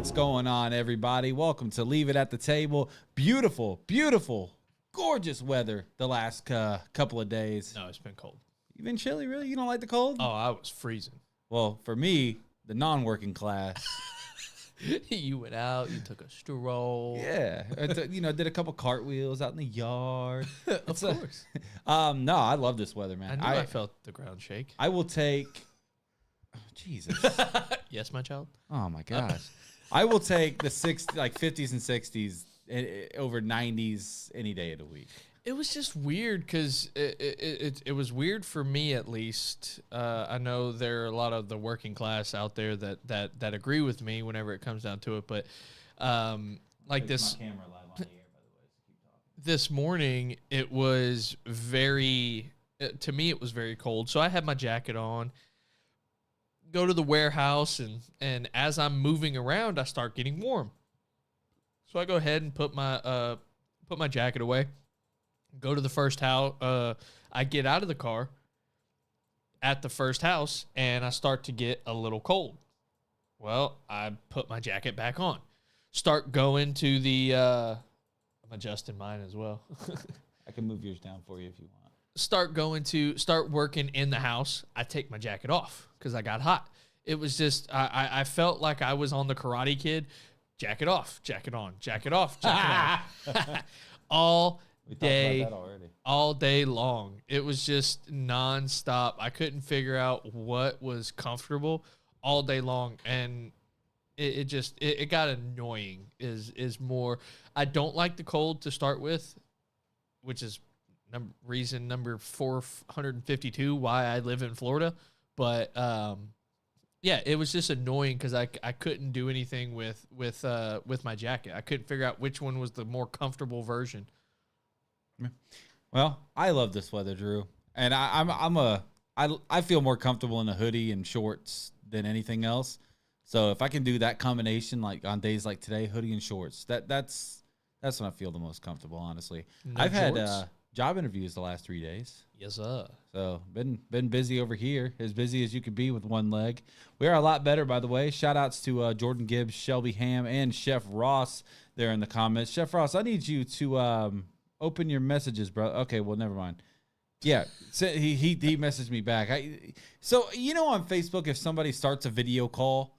What's going on, everybody? Welcome to Leave It at the Table. Beautiful, beautiful, gorgeous weather the last couple of days. No, it's been cold. You been chilly, really? You don't like the cold? Oh, I was freezing. Well, for me, the non-working class. You went out, you took a stroll. Yeah. Did a couple cartwheels out in the yard. Of course. No, I love this weather, man. I felt the ground shake. I will take... Oh, Jesus. Yes, my child? Oh, my gosh. I will take the 50s and 60s over 90s any day of the week. It was just weird because it was weird for me, at least. I know there are a lot of the working class out there that agree with me whenever it comes down to it. But like this, My camera live on the air, by the way, so keep talking. this morning, it was to me, it was very cold. So I had my jacket on, go to the warehouse, and as I'm moving around, I start getting warm. So I go ahead and put my jacket away. Go to the first house. I get out of the car at the first house, and I start to get a little cold. Well, I put my jacket back on. Start going to the. I'm adjusting mine as well. I can move yours down for you if you want. Start working in the house. I take my jacket off because I got hot. It was just I felt like I was on the Karate Kid. Jacket off, jacket on, jacket off, jacket on. All day long. It was just nonstop. I couldn't figure out what was comfortable all day long, and it got annoying. Is more. I don't like the cold to start with, which is reason number 452 why I live in Florida. But yeah, it was just annoying because I couldn't do anything with my jacket. I couldn't figure out which one was the more comfortable version. Well, I love this weather, Drew, and I feel more comfortable in a hoodie and shorts than anything else. So if I can do that combination, like on days like today, hoodie and shorts, that's when I feel the most comfortable. Honestly, I've had job interviews the last 3 days. Yes, sir. So been busy over here, as busy as you could be with one leg. We are a lot better, by the way. Shout outs to Jordan Gibbs, Shelby Ham, and Chef Ross there in the comments. Chef Ross, I need you to open your messages, bro. Okay, well, never mind. Yeah, so he messaged me back. So on Facebook, if somebody starts a video call,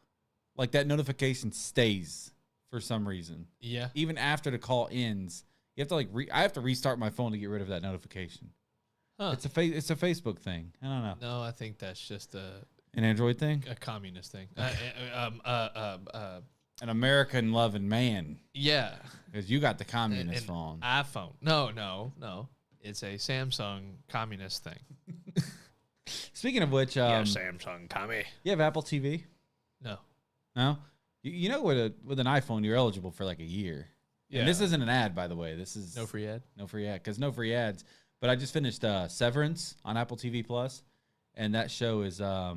like that notification stays for some reason. Yeah. Even after the call ends, you have to I have to restart my phone to get rid of that notification. Huh. It's a Facebook thing. I don't know. No, I think that's just An Android thing? a communist thing. An American loving man. Yeah. Because you got the communist An phone. iPhone. No. It's a Samsung communist thing. Speaking of which, Samsung commie. you have Apple TV? No. No? You know with an iPhone, you're eligible for like a year. Yeah. And this isn't an ad, by the way. This is No free ad? No free ad. Because no free ads. But I just finished Severance on Apple TV Plus, and that show is that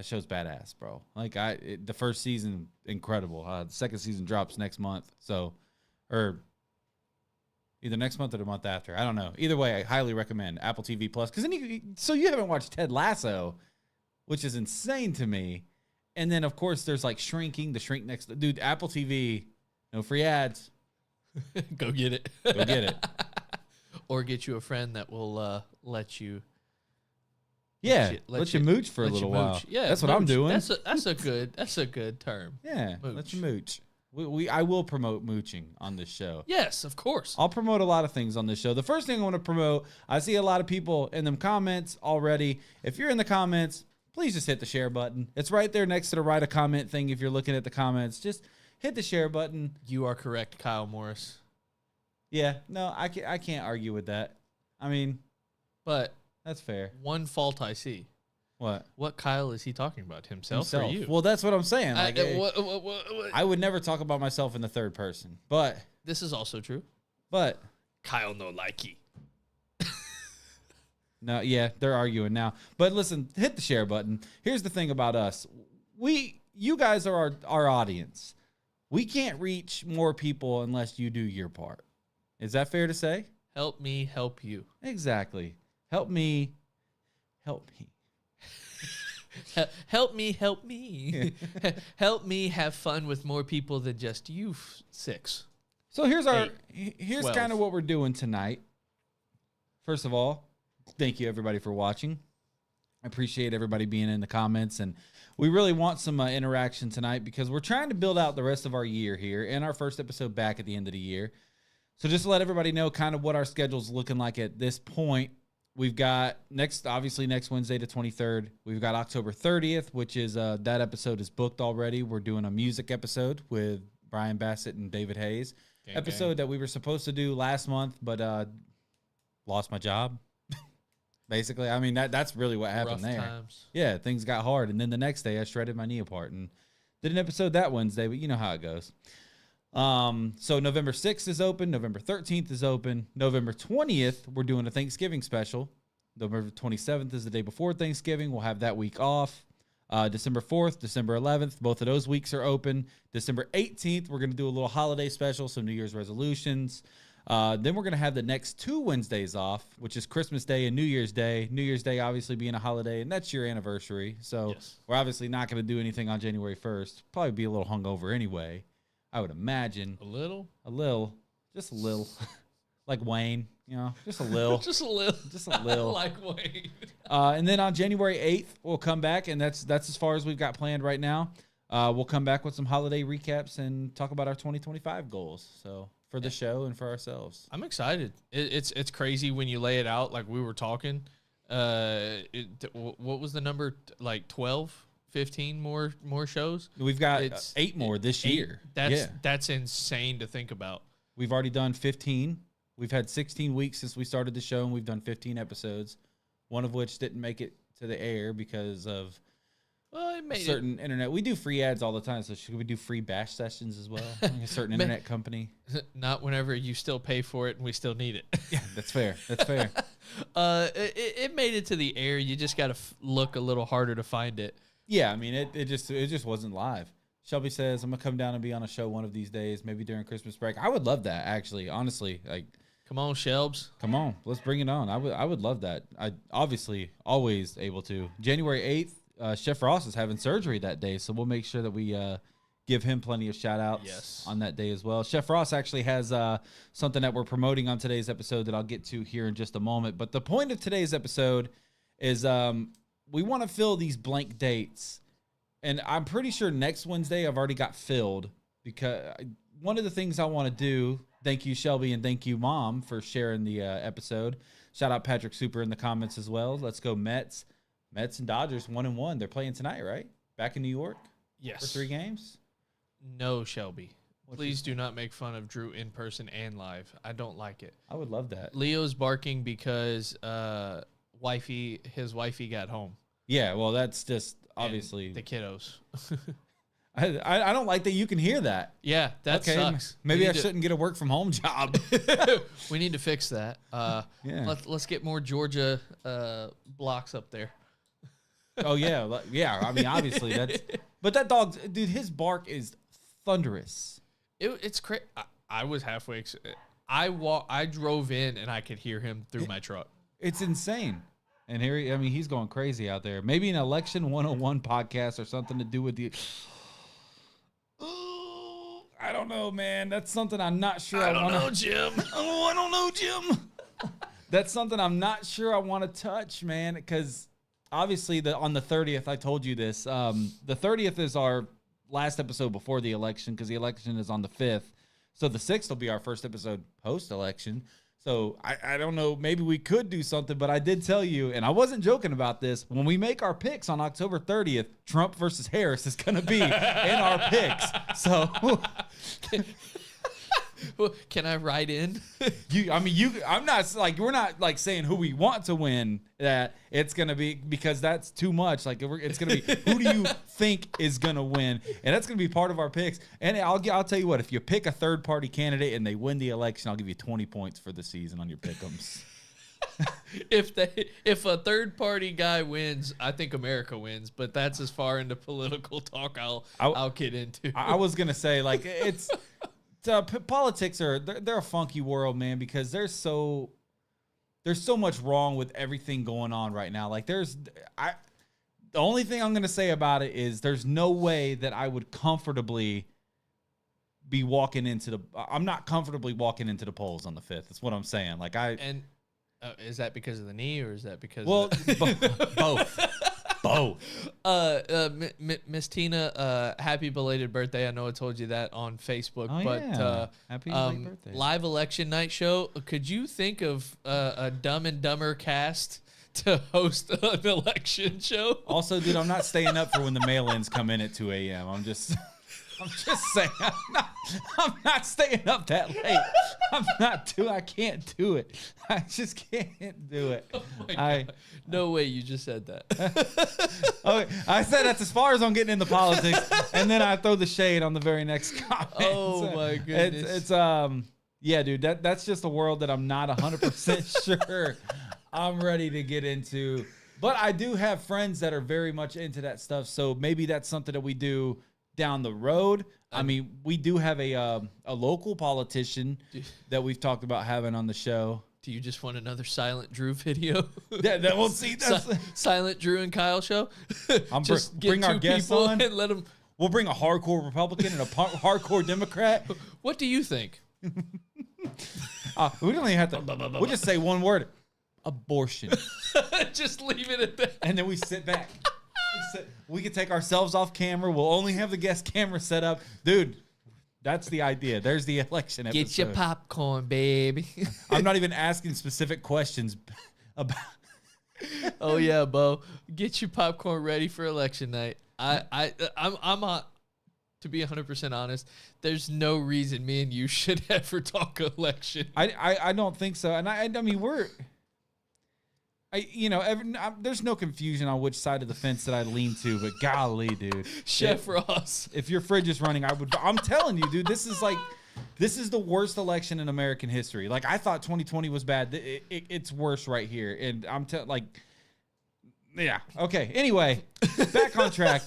show's badass, bro. Like the first season, incredible. The second season drops next month, or either next month or the month after. I don't know. Either way, I highly recommend Apple TV Plus. Because so you haven't watched Ted Lasso, which is insane to me. And then of course there's like Shrinking, the Shrink next. Dude, Apple TV, no free ads. Go get it. Go get it. Or get you a friend that will let you. Yeah, let you mooch for a little while. Yeah, that's what I'm doing. That's a good term. Yeah, Mooch. let you mooch. I will promote mooching on this show. Yes, of course. I'll promote a lot of things on this show. The first thing I want to promote, I see a lot of people in them comments already. If you're in the comments, please just hit the share button. It's right there next to the write a comment thing. If you're looking at the comments, just hit the share button. You are correct, Kyle Morris. Yeah, no, I can't argue with that. I mean, But that's fair. one fault I see. What Kyle is he talking about? Himself. Or you? Well, that's what I'm saying. Like, what? I would never talk about myself in the third person, but This is also true. Kyle no likey. No, yeah, they're arguing now. But listen, hit the share button. Here's the thing about us. You guys are our audience. We can't reach more people unless you do your part. Is that fair to say? Help me help you. Exactly. Help me. Help me. Help me, help me. Help me have fun with more people than just you 6. So here's 8, here's 12. kind of what we're doing tonight. First of all, thank you everybody for watching. I appreciate everybody being in the comments, and we really want some interaction tonight because we're trying to build out the rest of our year here and our first episode back at the end of the year. So just to let everybody know kind of what our schedule's looking like at this point, we've got obviously next Wednesday the 23rd. We've got October 30th, which is that episode is booked already. We're doing a music episode with Brian Bassett and David Hayes. Episode that we were supposed to do last month, but lost my job. Basically, I mean, that's really what happened Rough there. times. Yeah, things got hard. And then the next day, I shredded my knee apart and did an episode that Wednesday, but you know how it goes. So November 6th is open. November 13th is open. November 20th, we're doing a Thanksgiving special. November 27th is the day before Thanksgiving. We'll have that week off. December 4th, December 11th, both of those weeks are open. December 18th, we're going to do a little holiday special, some New Year's resolutions. Then we're going to have the next 2 Wednesdays off, which is Christmas Day and New Year's Day. New Year's Day obviously being a holiday, and that's your anniversary. So Yes. we're obviously not going to do anything on January 1st. Probably be a little hungover anyway, I would imagine. A little? Just a little. Like Wayne, just a little. Just a little. Just a little. Like Wayne. And then on January 8th, we'll come back, and that's as far as we've got planned right now. We'll come back with some holiday recaps and talk about our 2025 goals. So for the show and for ourselves. I'm excited. It's crazy when you lay it out like we were talking. What was the number? Like 12, 15 more shows? We've got It's 8 more this year. That's insane to think about. We've already done 15. We've had 16 weeks since we started the show, and we've done 15 episodes, one of which didn't make it to the air because of It made certain internet. We do free ads all the time, so should we do free bash sessions as well? Like a certain internet company. Not whenever you still pay for it and we still need it. Yeah, that's fair. That's fair. It made it to the air. You just got to look a little harder to find it. Yeah, I mean, it just wasn't live. Shelby says, I'm going to come down and be on a show one of these days, maybe during Christmas break. I would love that, actually, honestly. Like, Come on, Shelbs. come on, let's bring it on. I would love that. I obviously always able to. January 8th, Chef Ross is having surgery that day, so we'll make sure that we give him plenty of shout-outs on that day as well. Chef Ross actually has something that we're promoting on today's episode that I'll get to here in just a moment. But the point of today's episode is we want to fill these blank dates. And I'm pretty sure next Wednesday I've already got filled because one of the things I want to do, thank you, Shelby, and thank you, Mom, for sharing the episode. Shout out Patrick Super in the comments as well. Let's go Mets. Mets and Dodgers 1-1. They're playing tonight, right? Back in New York Yes. for 3 games? No, Shelby. Please do not make fun of Drew in person and live. I don't like it. I would love that. Leo's barking because his wifey got home. Yeah, well, that's just obviously. And the kiddos. I don't like that you can hear that. Yeah, that sucks. Maybe I shouldn't get a work from home job. We need to fix that. Yeah. Let's get more Georgia blocks up there. Oh yeah, yeah. I mean, obviously but that dog, dude, his bark is thunderous. It's crazy. I was halfway. I drove in and I could hear him through my truck. It's insane. And here, he's going crazy out there. Maybe an Election 101 podcast or something to do with the. I don't know, man. That's something I'm not sure I want to. Jim. Oh, I don't know, Jim. That's something I'm not sure I want to touch, man, because obviously on the 30th, I told you this. The 30th is our last episode before the election because the election is on the 5th. So the 6th will be our first episode post-election. So I don't know. Maybe we could do something, but I did tell you, and I wasn't joking about this. When we make our picks on October 30th, Trump versus Harris is going to be in our picks. So Can I write in? I'm not like, we're not like saying who we want to win. That it's gonna be because that's too much. Like it's gonna be who do you think is gonna win, and that's gonna be part of our picks. And I'll tell you what, if you pick a third party candidate and they win the election, I'll give you 20 points for the season on your pick'ems. If a third party guy wins, I think America wins. But that's as far into political talk I'll get into. I was gonna say like politics they're a funky world, man, because there's so much wrong with everything going on right now. Like The only thing I'm going to say about it is there's no way that I would comfortably be walking into the. I'm not comfortably walking into the polls on the 5th. That's what I'm saying. Like And is that because of the knee, or is that because? Well, of both. Miss Tina, happy belated birthday. I know I told you that on Facebook, but happy belated birthday. Live election night show. Could you think of a Dumb and Dumber cast to host an election show? Also, dude, I'm not staying up for when the mail-ins come in at 2 a.m. I'm just saying, I'm not staying up that late. I can't do it. I just can't do it. Oh my God. No way you just said that. Okay, I said that's as far as I'm getting into politics, and then I throw the shade on the very next comment. Oh my goodness. It's yeah, dude, that's just a world that I'm not 100% sure I'm ready to get into. But I do have friends that are very much into that stuff, so maybe that's something that we do down the road. I mean, we do have a local politician that we've talked about having on the show. Do you just want another Silent Drew video? Yeah, we'll see. Silent Drew and Kyle show. Just bring our guests on and let them. We'll bring a hardcore Republican and a hardcore Democrat. What do you think? We don't even have to. We'll just say one word: abortion. Just leave it at that. And then we sit back. We can take ourselves off camera. We'll only have the guest camera set up, dude. That's the idea. There's the election episode. Get your popcorn, baby. I'm not even asking specific questions about. Oh yeah, Bo. Get your popcorn ready for election night. I'm to be 100% honest, there's no reason me and you should ever talk election. I don't think so. And I mean, there's no confusion on which side of the fence that I lean to, but golly, dude. Chef Ross. If your fridge is running, I'm telling you, dude, this is the worst election in American history. Like, I thought 2020 was bad. It's worse right here. And yeah. Okay. Anyway, back on track.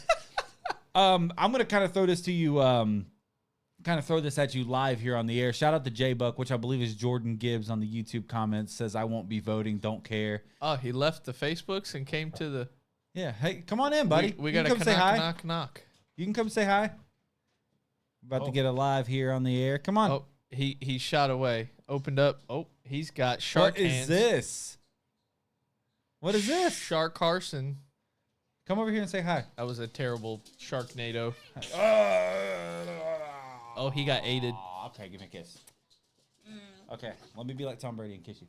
I'm going to kind of throw this to you, at you live here on the air. Shout out to J-Buck, which I believe is Jordan Gibbs on the YouTube comments, says, I won't be voting, don't care. Oh, he left the Facebooks and came to the... Yeah, hey, come on in, buddy. We got to knock. You can come say hi. About to get a live here on the air. Come on. Oh, he shot away. Opened up. Oh, he's got shark hands. What is this? What is this? Shark Carson. Come over here and say hi. That was a terrible Sharknado. Oh, he got aided. Okay, give me a kiss. Okay, let me be like Tom Brady and kiss you.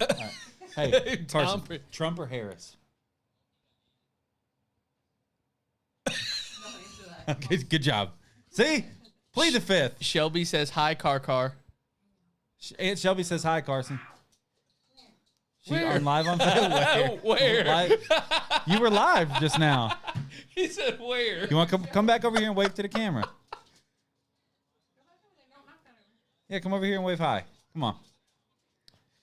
All right. Hey, Carson, Trump or Harris? Okay, good job. See? Plead the 5th. Shelby says, hi, Car. Aunt Shelby says, hi, Carson. Where? On live on Facebook. Where? You were live just now. He said, where? You want to come back over here and wave to the camera? Yeah, come over here and wave hi. Come on.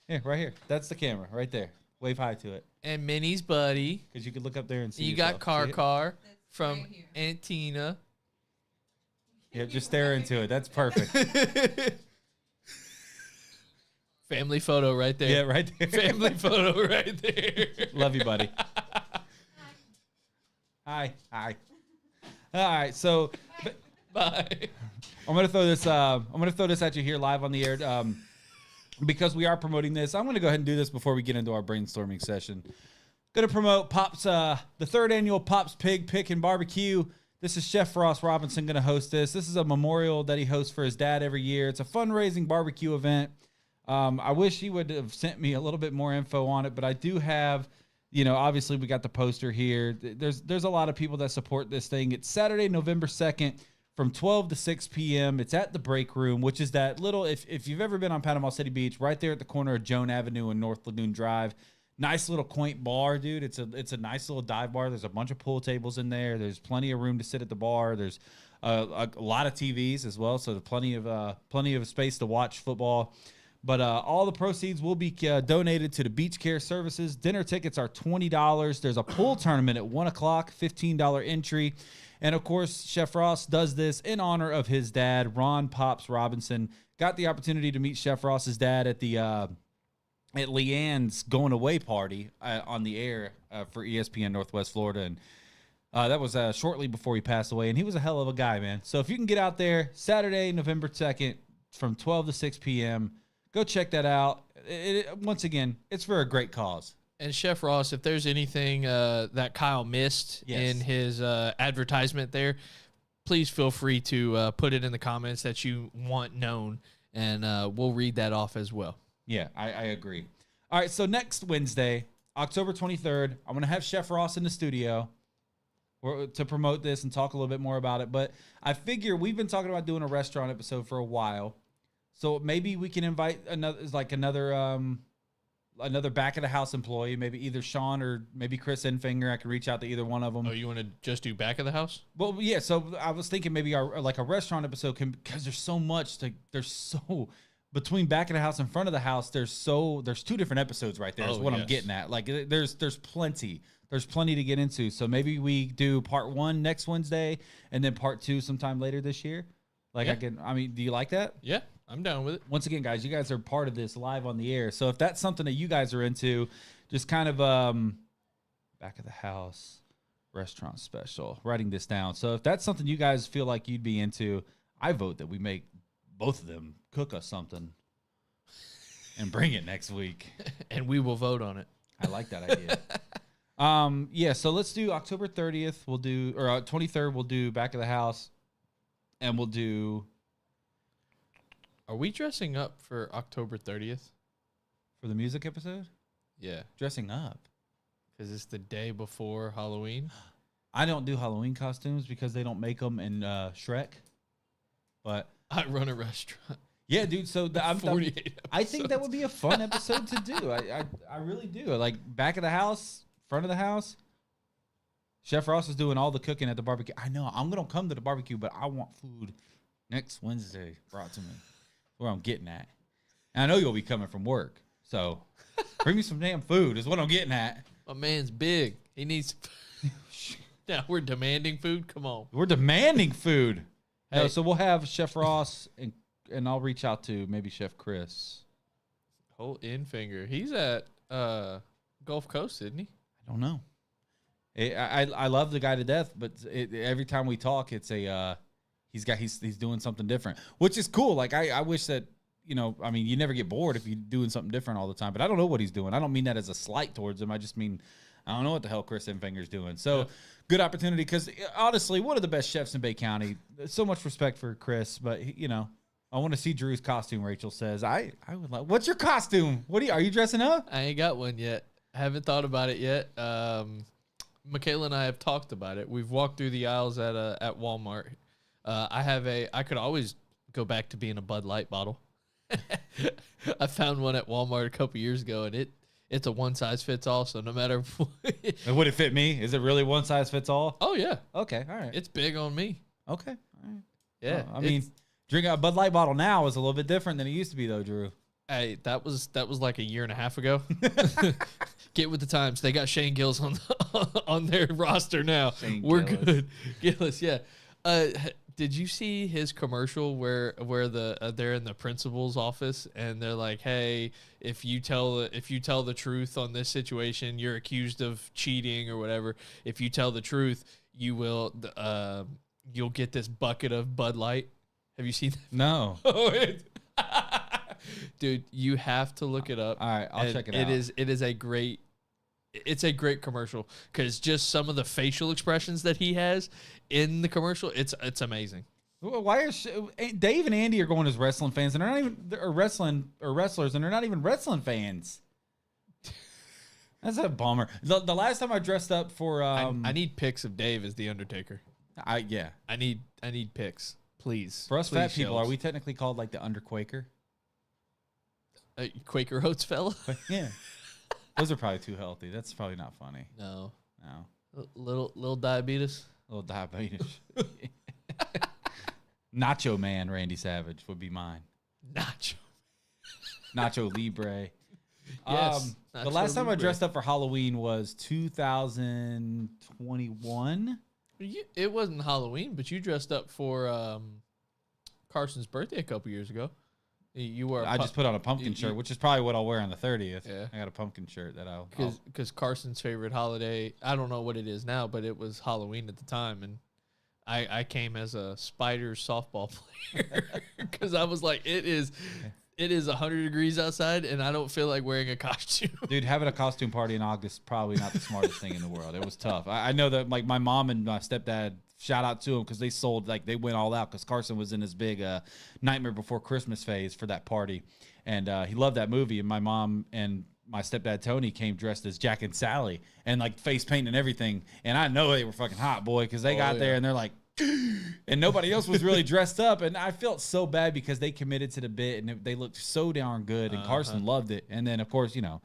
Yeah, right here. That's the camera right there. Wave hi to it. And Minnie's buddy. Because you could look up there and see. You yourself. got Car from right Aunt Tina. Yeah, just stare into it. That's perfect. Family photo right there. Yeah, right there. Family photo right there. Love you, buddy. Hi. All right, so bye. I'm gonna throw this at you here live on the air. Because we are promoting this, I'm gonna go ahead and do this before we get into our brainstorming session. Gonna promote Pops, the 3rd annual Pops Pig Pick and Barbecue. This is Chef Ross Robinson gonna host this. This is a memorial that he hosts for his dad every year. It's a fundraising barbecue event. I wish he would have sent me a little bit more info on it, but I do have, obviously we got the poster here. There's a lot of people that support this thing. It's Saturday, November 2nd from 12 to 6 p.m. It's at the Break Room, which is that little, if you've ever been on Panama City Beach, right there at the corner of Joan Avenue and North Lagoon Drive. Nice little quaint bar, dude. It's a nice little dive bar. There's a bunch of pool tables in there. There's plenty of room to sit at the bar. There's a lot of TVs as well, so there's plenty of space to watch football. But all the proceeds will be donated to the Beach Care Services. Dinner tickets are $20. There's a pool tournament at 1 o'clock, $15 entry. And, of course, Chef Ross does this in honor of his dad, Ron Pops Robinson. Got the opportunity to meet Chef Ross's dad at the at Leanne's going away party on the air for ESPN Northwest Florida. And That was shortly before he passed away, and he was a hell of a guy, man. So if you can get out there Saturday, November 2nd, from 12 to 6 p.m., go check that out. Once again, it's for a great cause. And Chef Ross, if there's anything that Kyle missed in his advertisement there, please feel free to put it in the comments that you want known, and we'll read that off as well. Yeah, I agree. All right, so next Wednesday, October 23rd, I'm going to have Chef Ross in the studio to promote this and talk a little bit more about it. But I figure we've been talking about doing a restaurant episode for a while, so maybe we can invite another back of the house employee, maybe either Sean or maybe Chris Enfinger. I could reach out to either one of them. Oh, you want to just do back of the house? Well, yeah. So I was thinking maybe a restaurant episode because there's so much. Between back of the house and front of the house, there's two different episodes right there. Is what I'm getting at. Like there's plenty. There's plenty to get into. So maybe we do part 1 next Wednesday and then part 2 sometime later this year. Do you like that? Yeah, I'm down with it. Once again, guys, you guys are part of this live on the air. So if that's something that you guys are into, just kind of back of the house restaurant special, writing this down. So if that's something you guys feel like you'd be into, I vote that we make both of them cook us something and bring it next week. And we will vote on it. I like that idea. So let's do October 30th. 23rd, we'll do back of the house. And we'll do... Are we dressing up for October 30th? For the music episode? Yeah. Dressing up. Because it's the day before Halloween. I don't do Halloween costumes because they don't make them in Shrek. But... I run a restaurant. Yeah, dude. So I think that would be a fun episode to do. I really do. Like back of the house, front of the house. Chef Ross is doing all the cooking at the barbecue. I know I'm gonna come to the barbecue, but I want food next Wednesday brought to me. Where I'm getting at. And I know you'll be coming from work, so bring me some damn food. Is what I'm getting at. My man's big. He needs. Now we're demanding food. Come on. We're demanding food. Hey. No, so we'll have Chef Ross and I'll reach out to maybe Chef Chris. Whole Enfinger. He's at Gulf Coast, isn't he? I don't know. I love the guy to death, but every time we talk, it's he's doing something different, which is cool. Like I wish that you never get bored if you're doing something different all the time. But I don't know what he's doing. I don't mean that as a slight towards him. I just mean I don't know what the hell Chris Enfinger's doing. So. Yeah. Good opportunity because, honestly, one of the best chefs in Bay County. So much respect for Chris, but, I want to see Drew's costume, Rachel says. I would like. What's your costume? Are you dressing up? I ain't got one yet. I haven't thought about it yet. Michaela and I have talked about it. We've walked through the aisles at Walmart. I could always go back to being a Bud Light bottle. I found one at Walmart a couple years ago, and it's a one size fits all. So no matter what, would it fit me? Is it really one size fits all? Oh yeah. Okay. All right. It's big on me. Okay. All right. Yeah. Well, I mean, drinking a Bud Light bottle now is a little bit different than it used to be, though, Drew. Hey, that was like a year and a half ago. Get with the times. They got Shane Gillis on their roster now. We're good. Gillis, yeah. Did you see his commercial where they're in the principal's office and they're like, "Hey, if you tell the truth on this situation, you're accused of cheating or whatever. If you tell the truth, you'll get this bucket of Bud Light." Have you seen that? No. Dude, you have to look it up. All right, I'll check it out. It's a great commercial because just some of the facial expressions that he has in the commercial, it's amazing. Why are Dave and Andy are going as wrestling fans and they're not even wrestlers and they're not even wrestling fans? That's a bummer. The last time I dressed up for I need pics of Dave as the Undertaker. I need pics, please. For us fat people, are we technically called like the Underquaker? Quaker Oats fella? Yeah. Those are probably too healthy. That's probably not funny. No. Little diabetes. Little diabetes. Nacho Man Randy Savage would be mine. Nacho Libre. Yes. The last time I dressed up for Halloween was 2021. It wasn't Halloween, but you dressed up for Carson's birthday a couple years ago. You were. I just put on a pumpkin shirt, which is probably what I'll wear on the 30th. Yeah. I got a pumpkin shirt that I'll because Carson's favorite holiday. I don't know what it is now, but it was Halloween at the time, and I came as a Spiders softball player because I was like, it is 100 degrees outside, and I don't feel like wearing a costume. Dude, having a costume party in August probably not the smartest thing in the world. It was tough. I know that like my mom and my stepdad, shout out to them because they sold, like they went all out because Carson was in his big Nightmare Before Christmas phase for that party, and he loved that movie. And my mom and my stepdad Tony came dressed as Jack and Sally and like face paint and everything. And I know they were fucking hot, boy, because they got there and they're like, and nobody else was really dressed up. And I felt so bad because they committed to the bit and they looked so darn good. And Carson loved it. And then, of course, you know,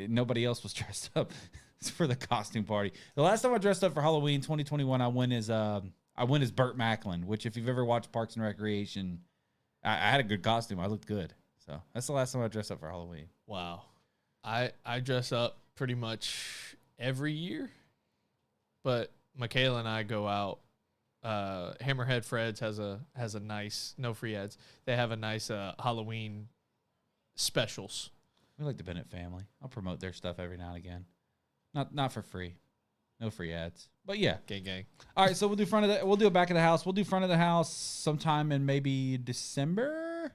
nobody else was dressed up for the costume party. The last time I dressed up for Halloween 2021, I went as Burt Macklin, which if you've ever watched Parks and Recreation, I had a good costume. I looked good. So that's the last time I dressed up for Halloween. Wow. I dress up pretty much every year, but Michaela and I go out. Hammerhead Fred's has a nice, no free ads. They have a nice Halloween specials. We like the Bennett family. I'll promote their stuff every now and again. Not for free. No free ads. But yeah. Gang. All right, so we'll do a back of the house. We'll do front of the house sometime in maybe December.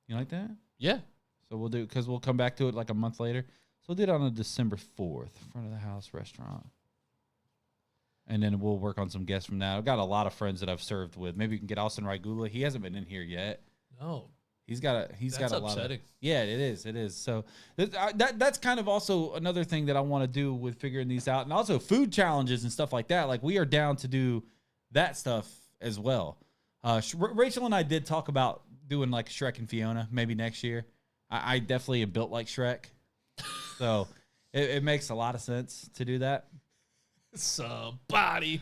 You like that? Yeah. So we'll do, because we'll come back to it like a month later. So we'll do it on a December 4th, front of the house restaurant. And then we'll work on some guests from that. I've got a lot of friends that I've served with. Maybe we can get Austin Raigula. He hasn't been in here yet. No. He's got a That's lot upsetting. of. Yeah, it is. So that's kind of also another thing that I want to do with figuring these out, and also food challenges and stuff like that. Like we are down to do that stuff as well. Rachel and I did talk about doing like Shrek and Fiona maybe next year. I definitely am built like Shrek, so it makes a lot of sense to do that. Somebody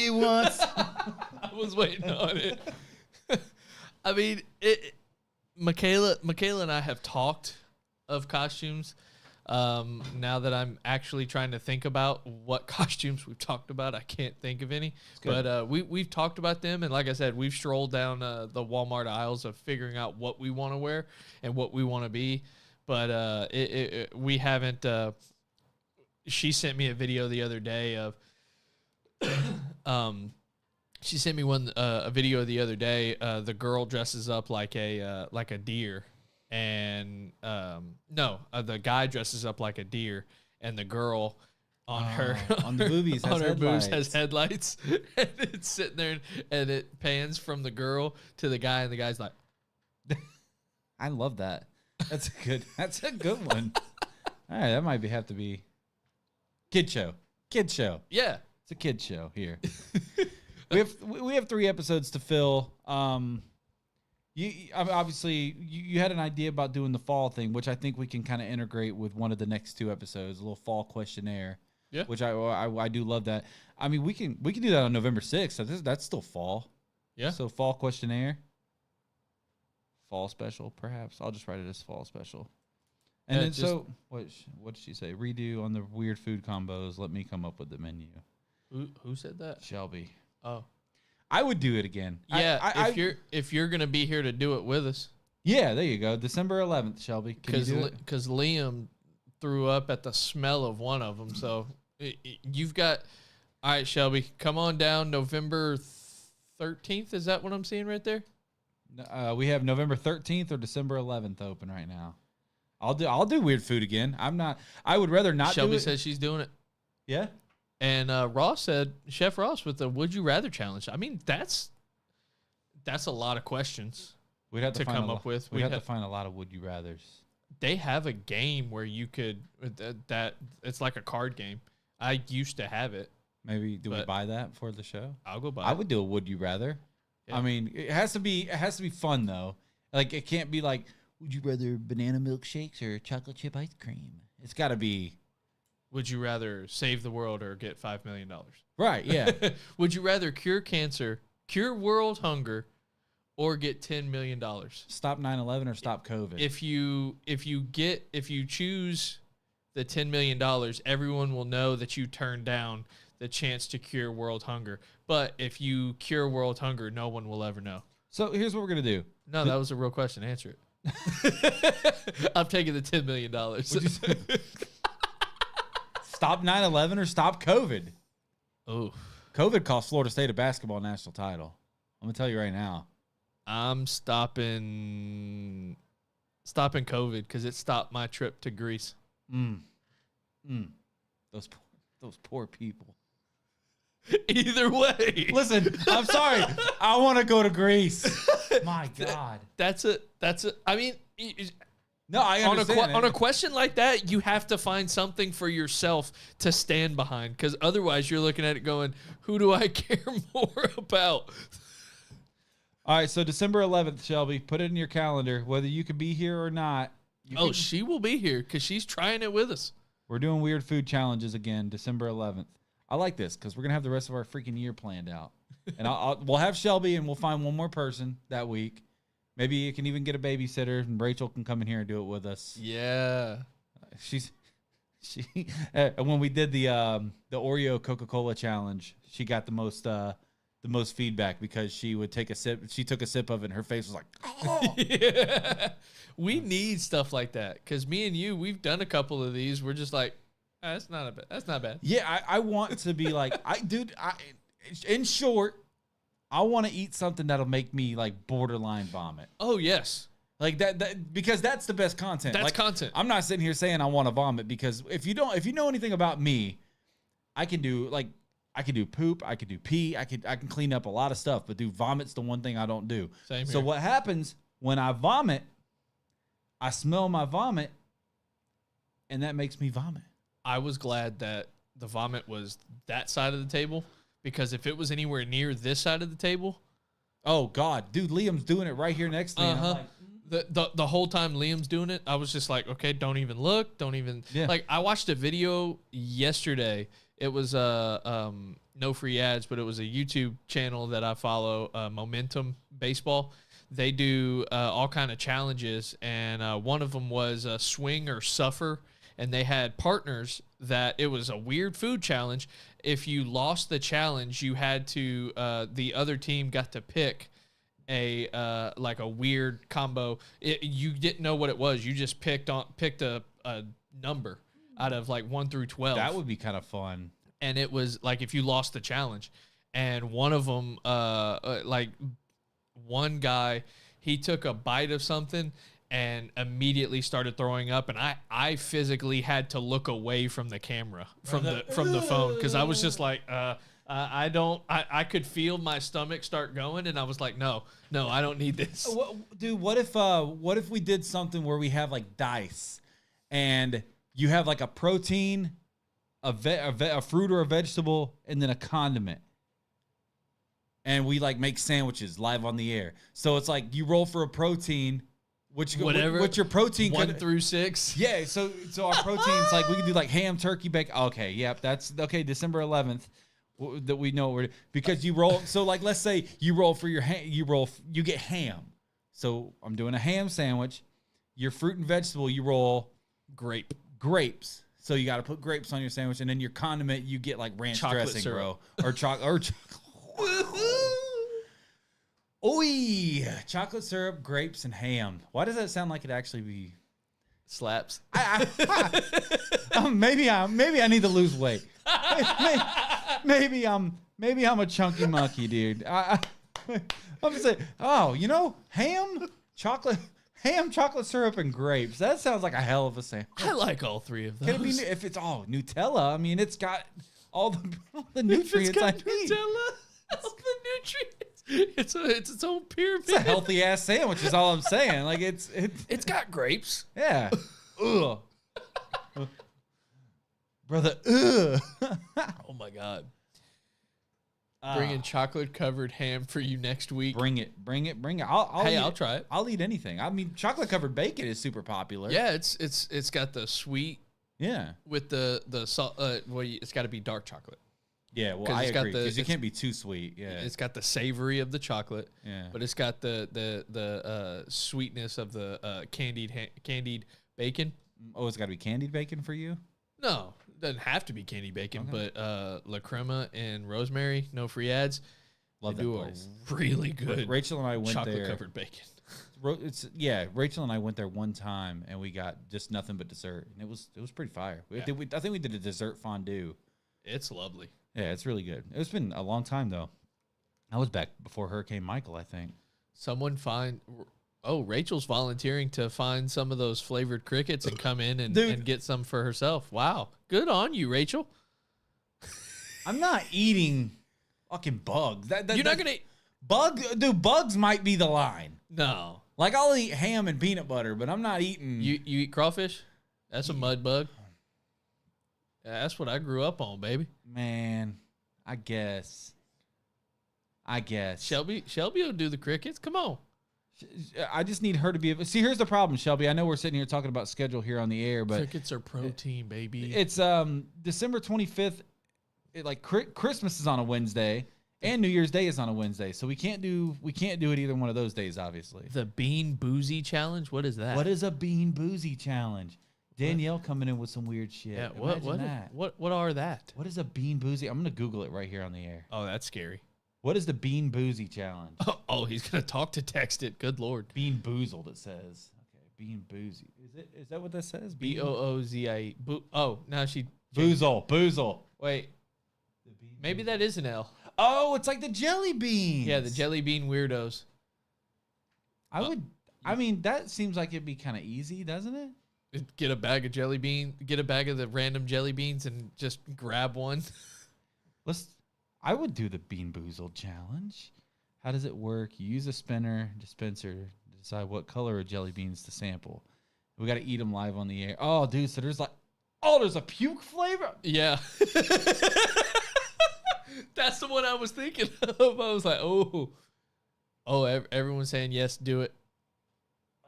once. I was waiting on it. I mean, Michaela and I have talked of costumes. Now that I'm actually trying to think about what costumes we've talked about, I can't think of any. But we've talked about them, and like I said, we've strolled down the Walmart aisles of figuring out what we want to wear and what we want to be. But we haven't. She sent me a video the other day of. She sent me a video the other day. The girl dresses up like a deer, and the guy dresses up like a deer, and the girl on the boobies has headlights, and it's sitting there, and it pans from the girl to the guy, and the guy's like, I love that. That's a good one. All right, that might have to be kid show. Yeah. It's a kid show here. we have 3 episodes to fill. You had an idea about doing the fall thing, which I think we can kind of integrate with one of the next 2 episodes, a little fall questionnaire. Yeah. Which I do love that. I mean, we can do that on November 6th. So that's still fall. Yeah. So fall questionnaire. Fall special, perhaps. I'll just write it as fall special. And then what did she say? Redo on the weird food combos. Let me come up with the menu. Who said that? Shelby. Oh, I would do it again. Yeah, if you're gonna be here to do it with us. Yeah, there you go. December 11th, Shelby. Because Liam threw up at the smell of one of them. So you've got. All right, Shelby, come on down. November 13th. Is that what I'm seeing right there? We have November 13th or December 11th open right now. I'll do weird food again. I would rather not. Shelby do it. says she's doing it. Yeah. And Ross said, Chef Ross with the Would You Rather challenge. I mean, that's a lot of questions we'd have to come up with. We'd have to find a lot of Would You Rathers. They have a game where you could, that it's like a card game. I used to have it. Maybe we buy that for the show? I'll go buy it. I would do a Would You Rather. Yeah. I mean, it has to be fun though. Like it can't be like, would you rather banana milkshakes or chocolate chip ice cream? It's got to be. Would you rather save the world or get $5 million? Right, yeah. Would you rather cure cancer, cure world hunger, or get $10 million? Stop 9/11 or stop COVID? If you choose the $10 million, everyone will know that you turned down the chance to cure world hunger. But if you cure world hunger, no one will ever know. So here's what we're gonna do. No, that was a real question. Answer it. I'm taking the $10 million. Stop 9/11 or stop COVID. Oh, COVID cost Florida State a basketball national title. I'm gonna tell you right now. I'm stopping COVID because it stopped my trip to Greece. Those poor people. Either way, Listen, I'm sorry. I want to go to Greece. My God. that's it. I mean, No, I understand. on a question like that, you have to find something for yourself to stand behind, because otherwise you're looking at it going, who do I care more about? All right, so December 11th, Shelby, put it in your calendar, whether you can be here or not. She will be here because she's trying it with us. We're doing weird food challenges again, December 11th. I like this because we're gonna have the rest of our freaking year planned out, and we'll have Shelby, and we'll find one more person that week. Maybe you can even get a babysitter, and Rachel can come in here and do it with us. Yeah, when we did the Oreo Coca-Cola challenge, she got the most feedback because she would take a sip. She took a sip of it, and her face was like, oh. Yeah. We need stuff like that because me and you, we've done a couple of these. We're just like, that's not bad. Yeah, I want to be like, in short, I want to eat something that'll make me like borderline vomit. Oh yes, like that because that's the best content. That's like, content. I'm not sitting here saying I want to vomit because if you know anything about me, I can do poop, I can do pee, I can clean up a lot of stuff, but dude, vomit's the one thing I don't do. Same so here. what happens when I vomit? I smell my vomit, and that makes me vomit. I was glad that the vomit was that side of the table, because if it was anywhere near this side of the table, oh God, dude, Liam's doing it right here next to me. And I'm like, the whole time Liam's doing it, I was just like, okay, don't even look, don't even like. I watched a video yesterday. It was no free ads, but it was a YouTube channel that I follow, Momentum Baseball. They do all kind of challenges, and one of them was swing or suffer, and they had partners that it was a weird food challenge. If you lost the challenge, you had to the other team got to pick a like a weird combo. You didn't know what it was. You just picked a number out of like 1 through 12. that would be kind of fun. And it was like if you lost the challenge, and one of them like one guy, he took a bite of something and immediately started throwing up, and I physically had to look away from the camera, from the phone, because I was just like I could feel my stomach start going, and I was like, no, I don't need this. Dude, what if we did something where we have like dice, and you have like a protein, a fruit or a vegetable, and then a condiment. And we like make sandwiches live on the air. So it's like you roll for a protein, what's your protein 1 through 6. Yeah, so our proteins, like we can do like ham, turkey, bacon. Okay, yep, that's okay. December 11th, that we know we're, because you roll. So like, let's say you roll for your you get ham. So I'm doing a ham sandwich. Your fruit and vegetable, you roll grapes. So you got to put grapes on your sandwich, and then your condiment, you get like ranch chocolate dressing, syrup. bro, or chocolate. Oi, chocolate syrup, grapes, and ham. Why does that sound like it actually be Slaps? Maybe I need to lose weight. Maybe I'm a chunky monkey, dude. I'm just saying. Oh, ham, chocolate syrup, and grapes. That sounds like a hell of a sandwich. I like all three of those. Can it be, if it's all Nutella? I mean, it's got all the nutrients I need. All the nutrients. It's its own pyramid. It's a healthy ass sandwich. Is all I'm saying. Like it's got grapes. Yeah. Ugh. Brother. Ugh. Oh my God. Bringing chocolate covered ham for you next week. Bring it. I'll try it. I'll eat anything. I mean, chocolate covered bacon is super popular. Yeah, it's got the sweet. Yeah. With the salt. It's got to be dark chocolate. Yeah, well, I agree, because you can't be too sweet. Yeah, it's got the savory of the chocolate. Yeah, but it's got the sweetness of the candied bacon. Oh, it's got to be candied bacon for you? No, doesn't have to be candy bacon, Okay. but La Crema and rosemary, no free ads. Love They that do place. a really good Rachel and I went chocolate there. covered bacon. Rachel and I went there one time, and we got just nothing but dessert, and it was pretty fire. Yeah. I think we did a dessert fondue. It's lovely. Yeah, it's really good. It's been a long time though. I was back before Hurricane Michael, I think. Someone find. Oh, Rachel's volunteering to find some of those flavored crickets and come in Dude. and get some for herself. Wow. Good on you, Rachel. I'm not eating fucking bugs. You're not going to. Bugs might be the line. No. Like I'll eat ham and peanut butter, but I'm not eating. You eat crawfish? That's a mud bug. Yeah, that's what I grew up on, baby. Man, I guess. Shelby will do the crickets. Come on. I just need her to be able. See, here's the problem, Shelby. I know we're sitting here talking about schedule here on the air, but Crickets are protein, baby. it's December 25th. Christmas is on a Wednesday, and New Year's Day is on a Wednesday, so we can't do it either one of those days, obviously. The bean boozy challenge. What is that? What is a bean boozy challenge? Danielle coming in with some weird shit. Yeah. Imagine that. What are that? What is a bean boozy? I'm gonna Google it right here on the air. Oh, that's scary. What is the bean boozy challenge? Oh, he's gonna talk to text it. Good lord. Bean boozled, it says. Okay, bean boozy. Is that what that says? BOOZIE. Oh, now she. Boozle. Wait. Maybe that is an L. Oh, it's like the jelly beans. Yeah, the jelly bean weirdos. I mean, that seems like it'd be kind of easy, doesn't it? Get a bag of jelly bean. Get a bag of the random jelly beans and just grab one. I would do the bean boozled challenge. How does it work? You use a dispenser to decide what color of jelly beans to sample. We got to eat them live on the air. Oh, dude, so there's a puke flavor. Yeah. That's the one I was thinking of. I was like, everyone's saying yes, do it.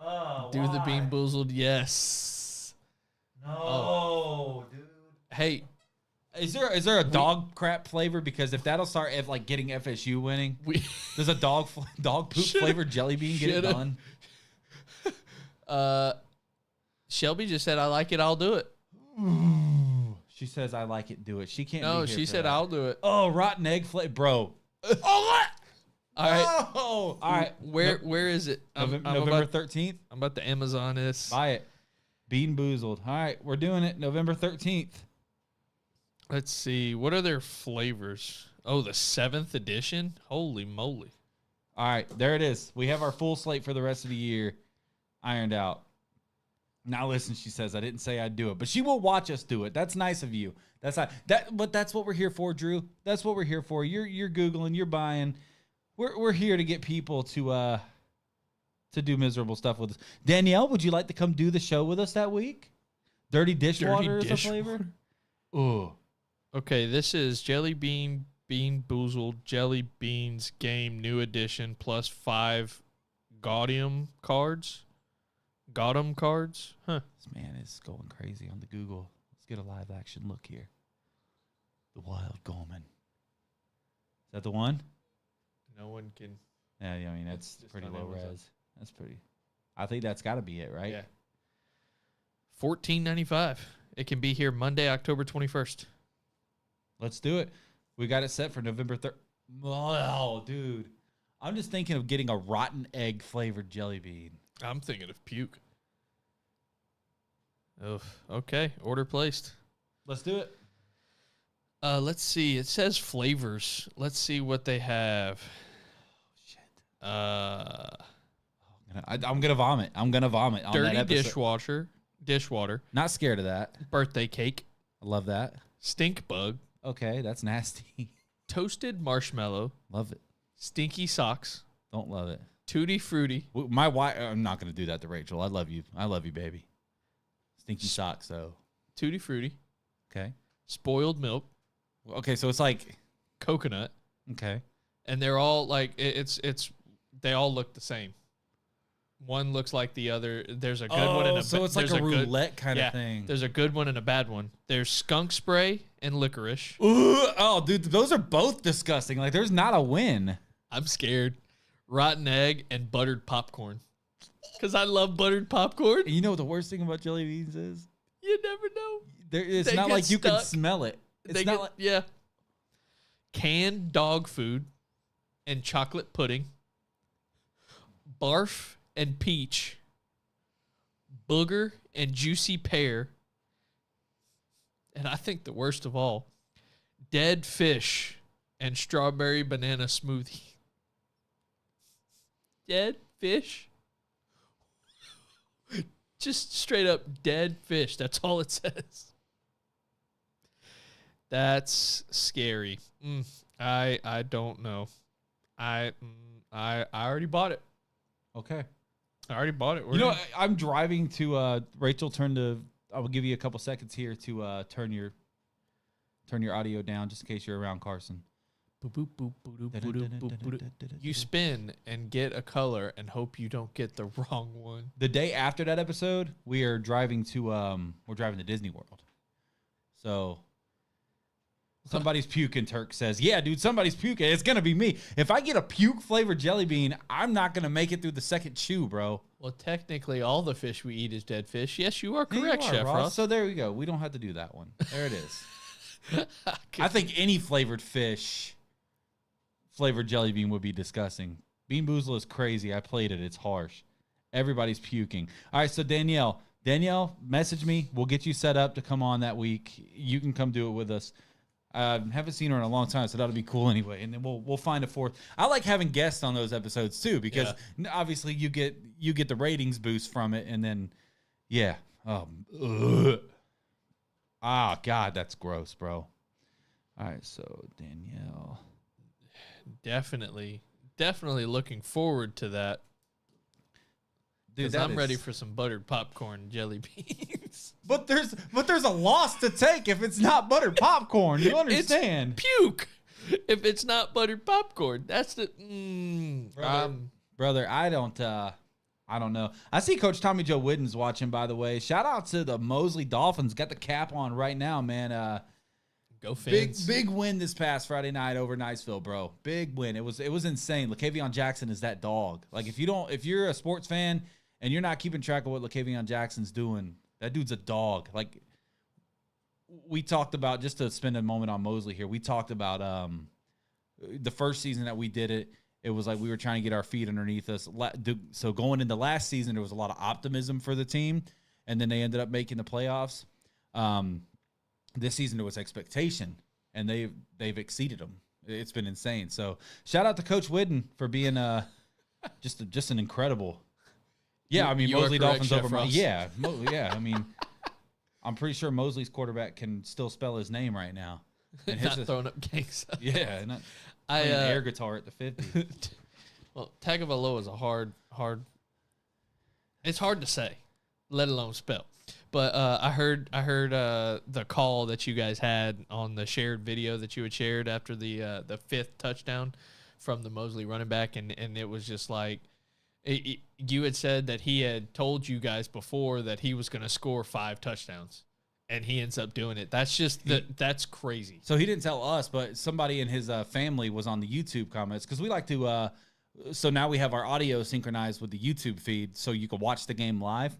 Oh, Do the bean boozled, yes. No, dude. Hey, Is there a dog crap flavor? Because if that'll start getting FSU winning, does a dog poop flavored jelly bean get it shoulda. done? Shelby just said, I like it, I'll do it. She says, "I like it, do it." She can't. No, be here she for said, that. I'll do it. Oh, rotten egg flavor, bro. Oh, what? All right. Oh, all right. Where is it? November 13th. I'm about to Amazon this. Buy it. Bean boozled. All right, we're doing it November 13th. Let's see. What are their flavors? Oh, the 7th edition? Holy moly. All right, there it is. We have our full slate for the rest of the year ironed out. Now listen, she says, I didn't say I'd do it, but she will watch us do it. That's nice of you. But that's what we're here for, Drew. That's what we're here for. You're Googling, you're buying. We're here to get people to do miserable stuff with us. Danielle, would you like to come do the show with us that week? Dirty dishwater is a flavor. Ooh. Okay, this is Jelly Bean Boozled Jelly Beans Game New Edition plus 5 Gaudium cards. Gaudium cards? Huh. This man is going crazy on the Google. Let's get a live action look here. The Wild Gorman. Is that the one? No one can. Yeah, I mean, that's Just pretty on low Amazon. res. That's pretty. I think that's got to be it, right? Yeah. $14.95. It can be here Monday, October 21st. Let's do it. We got it set for November 3rd. Oh, dude. I'm just thinking of getting a rotten egg flavored jelly bean. I'm thinking of puke. Oh, okay. Order placed. Let's do it. Let's see. It says flavors. Let's see what they have. Shit. Uh, I'm gonna vomit. I'm gonna vomit on that dirty episode. dishwater, Not scared of that. birthday cake, I love that. stink bug, Okay, that's nasty. toasted marshmallow, Love it. stinky socks, Don't love it. tutti frutti, My wife. I'm not gonna do that to Rachel. I love you. I love you, baby. Stinky socks, though. tutti frutti, Okay. spoiled milk, Okay, so it's like coconut, okay. and they're all like it's they all look the same. One looks like the other. There's a good one and a so it's like there's a good- roulette kind yeah, of thing. There's a good one and a bad one. There's skunk spray and licorice. Ooh, oh, dude, those are both disgusting. Like, there's not a win. I'm scared. Rotten egg and buttered popcorn. Because I love buttered popcorn. And you know what the worst thing about jelly beans is? You never know. It's They not get like you can stuck. smell it. It's They not get, like yeah. Canned dog food and chocolate pudding. Barf and peach. Booger and juicy pear. And I think the worst of all, dead fish and strawberry banana smoothie. Dead fish? Just straight up dead fish. That's all it says. That's scary. I don't know. I already bought it. okay. I already bought it. You know, I'm driving to Rachel. I will give you a couple seconds here to turn your audio down just in case you're around Carson. Boop, boop, boop, boop, boop, boop, boop, boop, boop. You spin and get a color and hope you don't get the wrong one. The day after that episode, we're driving to Disney World. So somebody's puking. Turk says, "Yeah, dude, somebody's puking. It's gonna be me. If I get a puke flavored jelly bean, I'm not gonna make it through the second chew, bro." Well, technically, all the fish we eat is dead fish. Yes, you are Yeah, correct, you are, Chef Ross. So there we go. We don't have to do that one. There it is. I think any flavored flavored jelly bean would be disgusting. Bean Boozled is crazy. I played it. It's harsh. Everybody's puking. All right, so Danielle, message me. We'll get you set up to come on that week. You can come do it with us. Haven't seen her in a long time, so that'll be cool anyway. And then we'll find a fourth. I like having guests on those episodes too because obviously you get the ratings boost from it, and then God, that's gross, bro. All right, so Danielle. Definitely looking forward to that. Dude, Because I'm ready for some buttered popcorn and jelly beans. But there's a loss to take if it's not buttered popcorn. You understand? It's puke. If it's not buttered popcorn, that's the Brother, I don't know. I see Coach Tommy Joe Wooden's watching, by the way. Shout out to the Mosley Dolphins. Got the cap on right now, man. Go Fins. Big win this past Friday night over Niceville, bro. Big win. It was insane. LaKavion Jackson is that dog. Like if you're a sports fan and you're not keeping track of what LaKavion Jackson's doing, that dude's a dog. Like we talked about, just to spend a moment on Mosley here, we talked about the first season that we did it. It was like we were trying to get our feet underneath us. So going into last season, there was a lot of optimism for the team, and then they ended up making the playoffs. This season there was expectation, and they've exceeded them. It's been insane. So shout out to Coach Wooden for being just an incredible. Yeah, I mean Mosley Dolphins over my yeah. I mean, I'm pretty sure Mosley's quarterback can still spell his name right now. And not throwing up gangs. Yeah, not playing air guitar at the 50. Well, Tagovailoa is a hard. It's hard to say, let alone spell. But I heard the call that you guys had on the shared video that you had shared after the fifth touchdown from the Mosley running back, and it was just like you had said that he had told you guys before that he was going to score 5 touchdowns, and he ends up doing it. That's just that's crazy. So he didn't tell us, but somebody in his family was on the YouTube comments because we like to. So now we have our audio synchronized with the YouTube feed, so you can watch the game live.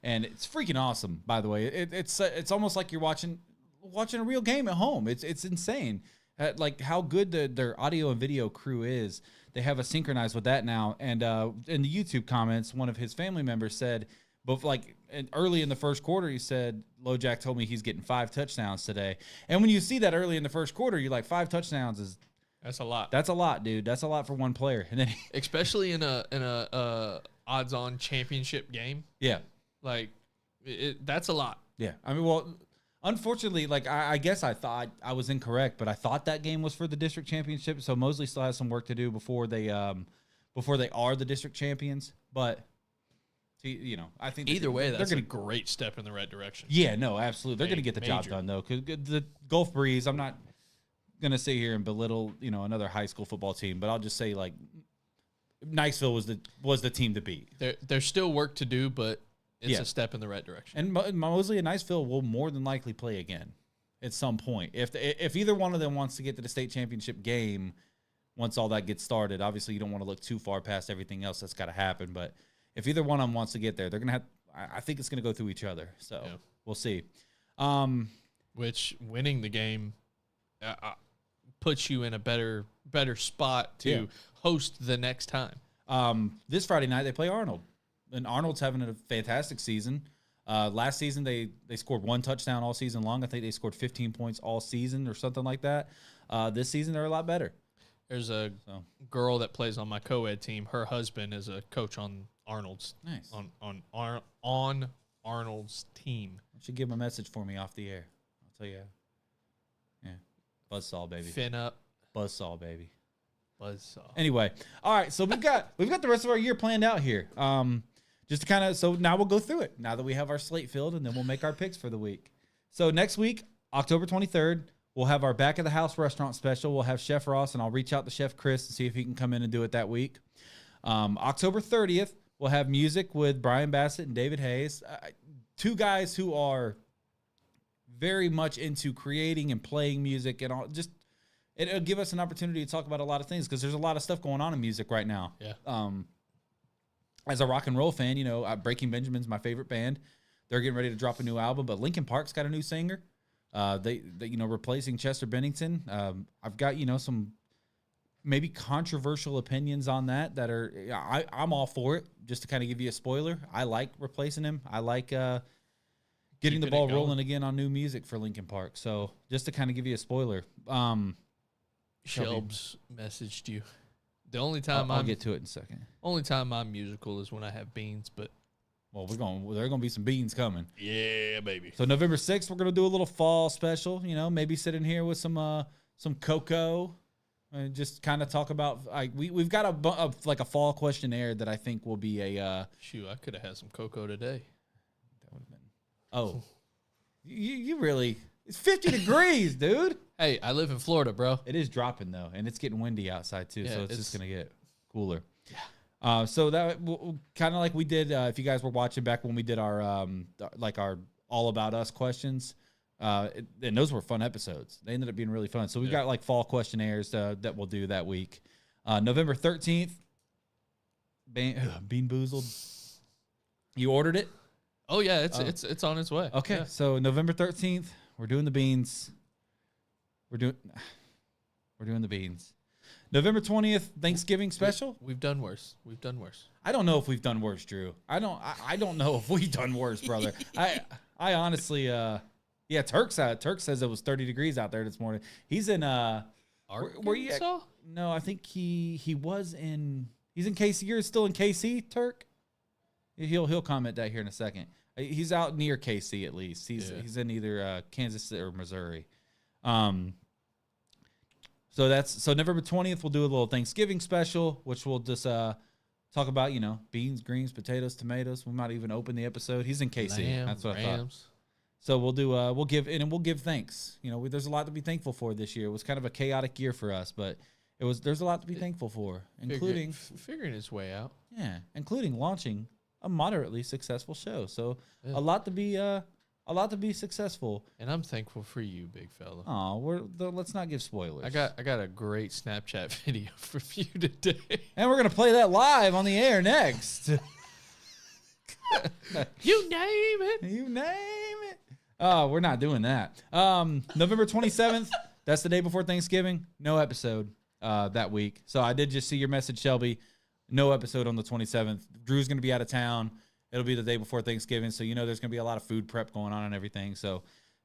And it's freaking awesome, by the way. It's almost like you're watching a real game at home. It's insane, like how good their audio and video crew is. They have a synchronized with that now. And in the YouTube comments, one of his family members said, but early in the first quarter, he said, LoJack told me he's getting 5 touchdowns today. And when you see that early in the first quarter, you're like, 5 touchdowns that's a lot. That's a lot, dude. That's a lot for one player. And then especially in a odds-on championship game. Yeah. Like, that's a lot. Yeah. I mean, well, unfortunately, like, I guess I thought I was incorrect, but I thought that game was for the district championship. So Mosley still has some work to do before they are the district champions. But, you know, I think either way, that's a great step in the right direction. Yeah, no, absolutely. They're going to get the job done, though. Because the Gulf Breeze, I'm not going to sit here and belittle, another high school football team, but I'll just say, like, Niceville was the team to beat. There's still work to do, but it's a step in the right direction. And Mosley and Niceville will more than likely play again at some point. If either one of them wants to get to the state championship game, once all that gets started, obviously you don't want to look too far past everything else that's got to happen. But if either one of them wants to get there, they're going to have – I think it's going to go through each other. So we'll see. Which winning the game puts you in a better spot to host the next time. This Friday night they play Arnold, and Arnold's having a fantastic season. Last season they scored 1 touchdown all season long. I think they scored 15 points all season or something like that. This season they're a lot better. There's a girl that plays on my co-ed team. Her husband is a coach on Arnold's. Nice. On Arnold's team. You should give him a message for me off the air. I'll tell you. Yeah. Buzzsaw, baby. Fin up. Buzzsaw, baby. Buzzsaw. Anyway, all right. So we've got the rest of our year planned out here. Just to kind of, so now we'll go through it now that we have our slate filled, and then we'll make our picks for the week. So next week, October 23rd, we'll have our back of the house restaurant special. We'll have Chef Ross, and I'll reach out to Chef Chris and see if he can come in and do it that week. October 30th, we'll have music with Brian Bassett and David Hayes, two guys who are very much into creating and playing music, and all. Just it'll give us an opportunity to talk about a lot of things because there's a lot of stuff going on in music right now. Yeah. As a rock and roll fan, Breaking Benjamin's my favorite band. They're getting ready to drop a new album, but Linkin Park's got a new singer. They replacing Chester Bennington. I've got some maybe controversial opinions on that are I'm all for it. Just to kind of give you a spoiler, I like replacing him. I like getting the ball rolling again on new music for Linkin Park. So just to kind of give you a spoiler, Shelbs messaged you. The only time I'll get to it in a second. Only time I'm musical is when I have beans, but well, there are gonna be some beans coming. Yeah, baby. So November 6th, we're gonna do a little fall special. Maybe sit in here with some cocoa, and just kind of talk about. We've got a fall questionnaire that I think will be a. Shoot, I could have had some cocoa today. That would have been. Oh, you really? It's 50 degrees, dude. Hey, I live in Florida, bro. It is dropping though, and it's getting windy outside too, so it's just gonna get cooler. Yeah. So that kind of like we did. If you guys were watching back when we did our our All About Us questions, and those were fun episodes. They ended up being really fun. So we've got fall questionnaires that we'll do that week. November 13th, Bean Boozled. You ordered it? Oh yeah, it's on its way. Okay, so November 13th, we're doing the beans. We're doing the beans. November 20th, Thanksgiving special. We've done worse. I don't know if we've done worse, Drew. I don't know if we've done worse, brother. I honestly, Turk says it was 30 degrees out there this morning. He's in Arkansas? No, I think he's in KC. You're still in KC, Turk? He'll comment that here in a second. He's out near KC at least. He's in either Kansas or Missouri. So November 20th, we'll do a little Thanksgiving special, which we'll just talk about, beans, greens, potatoes, tomatoes. We might even open the episode. He's in KC. That's what I thought. So we'll do we'll give thanks. There's a lot to be thankful for this year. It was kind of a chaotic year for us, but there's a lot to be thankful for, including figuring its way out. Yeah, including launching a moderately successful show. So a lot to be successful. And I'm thankful for you, big fella. Oh, let's not give spoilers. I got a great Snapchat video from you today. And we're going to play that live on the air next. You name it. You name it. Oh, we're not doing that. November 27th, that's the day before Thanksgiving. No episode that week. So I did just see your message, Shelby. No episode on the 27th. Drew's going to be out of town. It'll be the day before Thanksgiving, so there's going to be a lot of food prep going on and everything. So,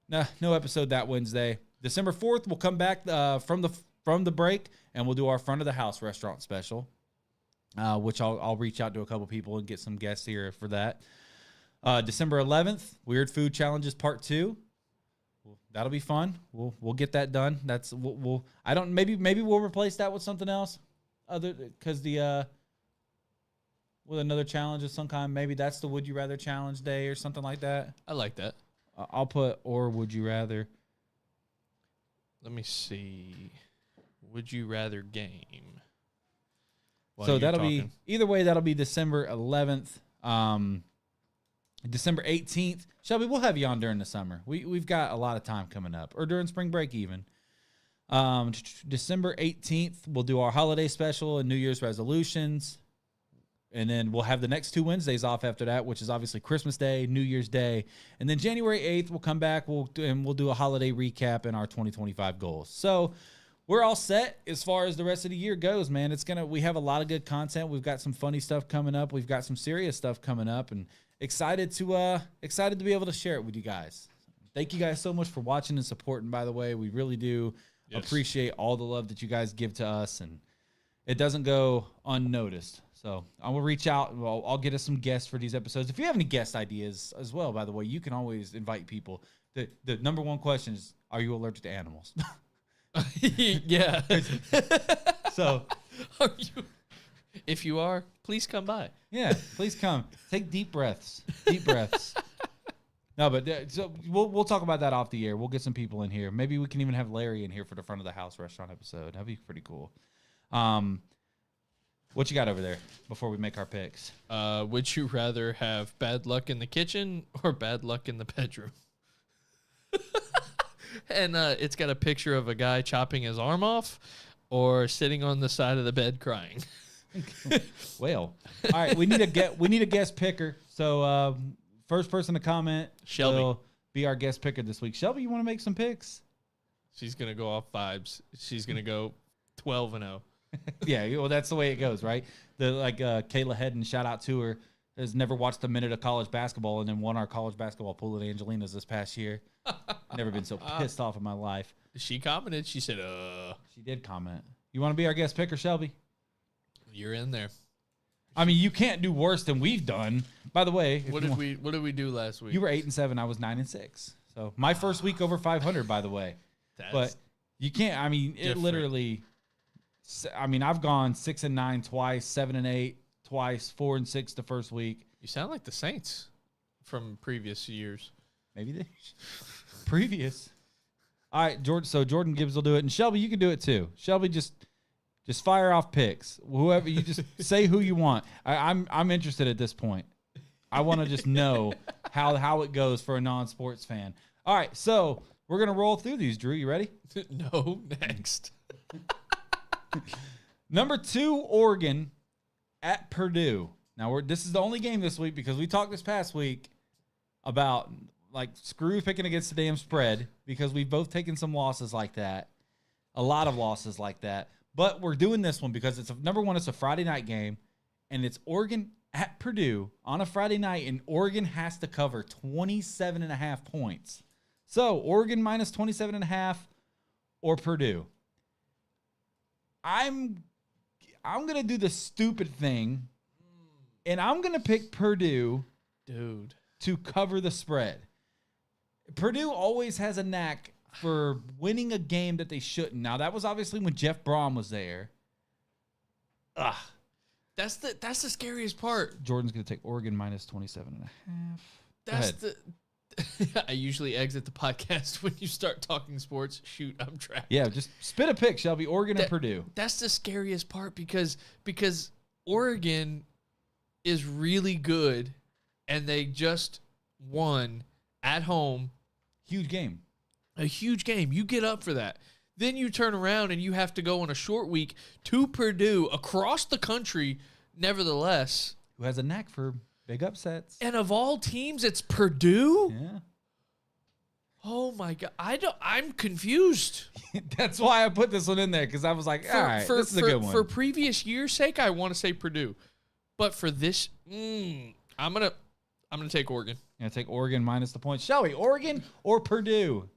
no episode that Wednesday. December 4th, we'll come back from the break, and we'll do our front of the house restaurant special, which I'll reach out to a couple people and get some guests here for that. December 11th, Weird Food Challenges Part 2. That'll be fun. We'll get that done. Maybe we'll replace that with something else, because with another challenge of some kind. Maybe that's the Would You Rather Challenge Day or something like that. I like that. I'll put or Would You Rather. Let me see. Would You Rather game. So that'll be, either way, that'll be December 11th. December 18th. Shelby, we'll have you on during the summer. We've got a lot of time coming up, or during spring break even. December 18th, we'll do our holiday special and New Year's resolutions. And then we'll have the next 2 Wednesdays off after that, which is obviously Christmas Day, New Year's Day. And then January 8th, we'll come back. We'll do a holiday recap and our 2025 goals. So we're all set as far as the rest of the year goes, man. We have a lot of good content. We've got some funny stuff coming up. We've got some serious stuff coming up, and excited to be able to share it with you guys. Thank you guys so much for watching and supporting, by the way. We really do appreciate all the love that you guys give to us, and it doesn't go unnoticed. So I will reach out. I'll get us some guests for these episodes. If you have any guest ideas as well, by the way, you can always invite people. The number one question is, are you allergic to animals? Yeah. So Are you? If you are, please come by. yeah, please come. Take deep breaths. Deep breaths. No, but so we'll talk about that off the air. We'll get some people in here. Maybe we can even have Larry in here for the front of the house restaurant episode. That'd be pretty cool. What you got over there before we make our picks? Would you rather have bad luck in the kitchen or bad luck in the bedroom? And it's got a picture of a guy chopping his arm off or sitting on the side of the bed crying. Well, all right, we need a guest picker. So first person to comment Shelby will be our guest picker this week. Shelby, you want to make some picks? She's gonna go off vibes. She's gonna go 12-0. Yeah, well, that's the way it goes, right? Kayla Hedden, shout out to her, has never watched a minute of college basketball and then won our college basketball pool at Angelina's this past year. Never been so pissed off in my life. She commented. She said, She did comment. You want to be our guest picker, Shelby? You're in there. I mean, you can't do worse than we've done. By the way, What did we do last week? You were 8-7. I was 9-6. So my first week over 500, by the way. But you can't. I mean, it literally. I mean, I've gone 6-9 twice, 7-8 twice, 4-6 the first week. You sound like the Saints from previous years. Maybe they previous. All right, George. So Jordan Gibbs will do it, and Shelby, you can do it too. Shelby, just fire off picks. Whoever you just say who you want. I'm interested at this point. I want to just know how it goes for a non-sports fan. All right, so we're gonna roll through these. Drew, you ready? No, next. Number 2, Oregon at Purdue. Now this is the only game this week because we talked this past week about screw picking against the damn spread because we've both taken some losses like that, a lot of losses like that. But we're doing this one because number one, it's a Friday night game, and it's Oregon at Purdue on a Friday night, and Oregon has to cover 27.5 points. So Oregon minus 27.5 or Purdue. I'm gonna do the stupid thing, and I'm gonna pick Purdue, dude, to cover the spread. Purdue always has a knack for winning a game that they shouldn't. Now that was obviously when Jeff Brom was there. Ugh. That's the scariest part. Jordan's gonna take Oregon minus 27.5. That's the. I usually exit the podcast when you start talking sports. Shoot, I'm trapped. Yeah, just spit a pick, Shelby. Oregon or Purdue. That's the scariest part because Oregon is really good, and they just won at home. Huge game. A huge game. You get up for that. Then you turn around and you have to go on a short week to Purdue across the country, nevertheless. Who has a knack for big upsets. And of all teams, it's Purdue? Yeah. Oh my God. I'm confused. That's why I put this one in there, because I was like, all right, this is a good one. For previous year's sake, I want to say Purdue. But for this, I'm gonna take Oregon. I'm gonna take Oregon minus the points. Shall we? Oregon or Purdue?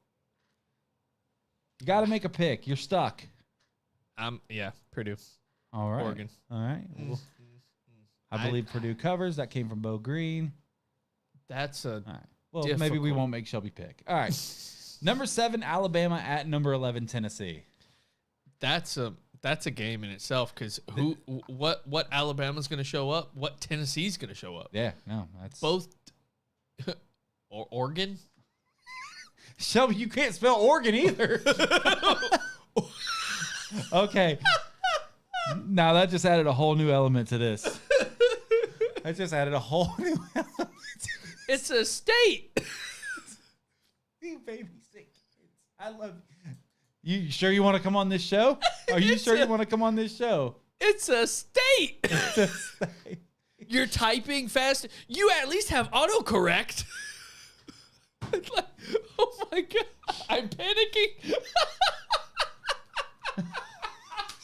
You gotta make a pick. You're stuck. Yeah, Purdue. All right. Oregon. All right. Well, I believe Purdue covers. That came from Bo Green. That's a. All right. Well, maybe we won't make Shelby pick. All right. Number 7, Alabama at number 11, Tennessee. That's a game in itself, because what Alabama's going to show up, what Tennessee's going to show up. Yeah, no, that's both. Or Oregon. Shelby, you can't spell Oregon either. Okay. Now that just added a whole new element to this. I just added a whole new element. It's a state. You baby sick kids. I love you. You sure you want to come on this show? Are you sure you want to come on this show? It's a state. It's a state. You're typing fast. You at least have autocorrect. Like, oh my God. I'm panicking.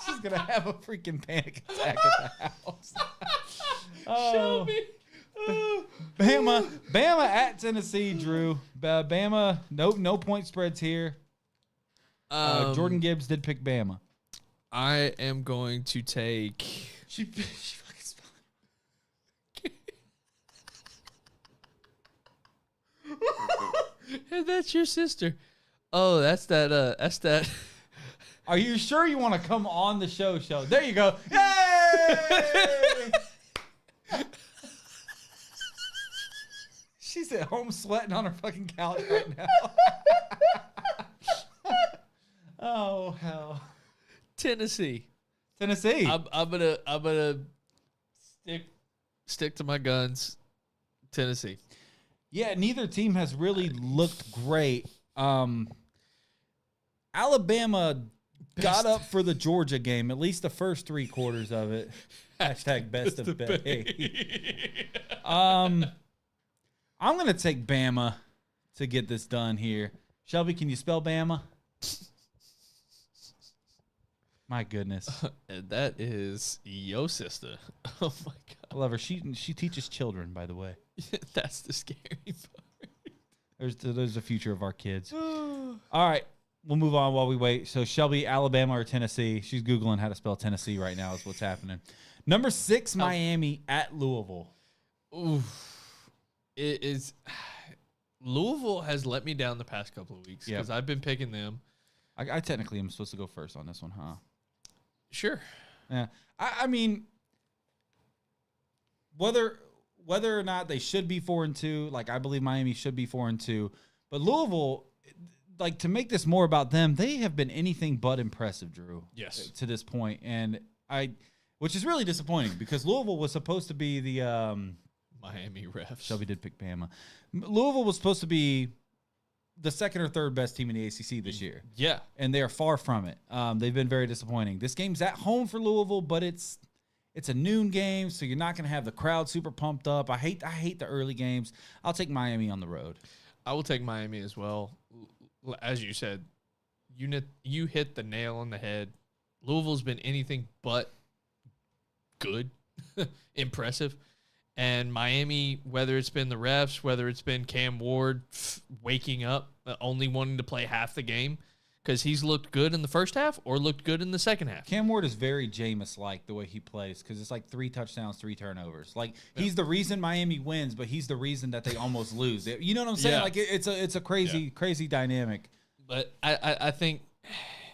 She's going to have a freaking panic attack at the house. Show me. Bama at Tennessee, Drew. Bama, no point spreads here. Jordan Gibbs did pick Bama. I am going to take. She fucking spelled And that's your sister. Oh, that's that. Are you sure you want to come on the show? There you go. Yay! She's at home sweating on her fucking couch right now. Oh hell. Tennessee. I'm gonna stick to my guns. Tennessee. Yeah, neither team has really looked great. Alabama got up for the Georgia game, at least the first 3 quarters of it. Hashtag best of Bay. I'm going to take Bama to get this done here. Shelby, can you spell Bama? My goodness. And that is yo sister. Oh my God. I love her. She teaches children, by the way. That's the scary part. There's the future of our kids. All right. We'll move on while we wait. So Shelby, Alabama or Tennessee? She's Googling how to spell Tennessee right now is what's happening. Number 6, Miami at Louisville. Oof. It is. Louisville has let me down the past couple of weeks because I've been picking them. I technically am supposed to go first on this one, huh? Sure. Yeah. I mean, whether or not they should be 4-2, like I believe Miami should be 4-2, but Louisville, like to make this more about them, they have been anything but impressive, Drew. Yes. To this point, and which is really disappointing because Louisville was supposed to be the Miami refs. Shelby did pick Bama. Louisville was supposed to be the second or third best team in the ACC this year. Yeah. And they are far from it. They've been very disappointing. This game's at home for Louisville, but it's a noon game, so you're not going to have the crowd super pumped up. I hate the early games. I'll take Miami on the road. I will take Miami as well. As you said, you hit the nail on the head. Louisville's been anything but good, impressive. And Miami, whether it's been the refs, whether it's been Cam Ward waking up, only wanting to play half the game because he's looked good in the first half or looked good in the second half. Cam Ward is very Jameis-like the way he plays because it's like 3 touchdowns, 3 turnovers. Like he's the reason Miami wins, but he's the reason that they almost lose. You know what I'm saying? Yeah. Like it's a crazy dynamic. But I think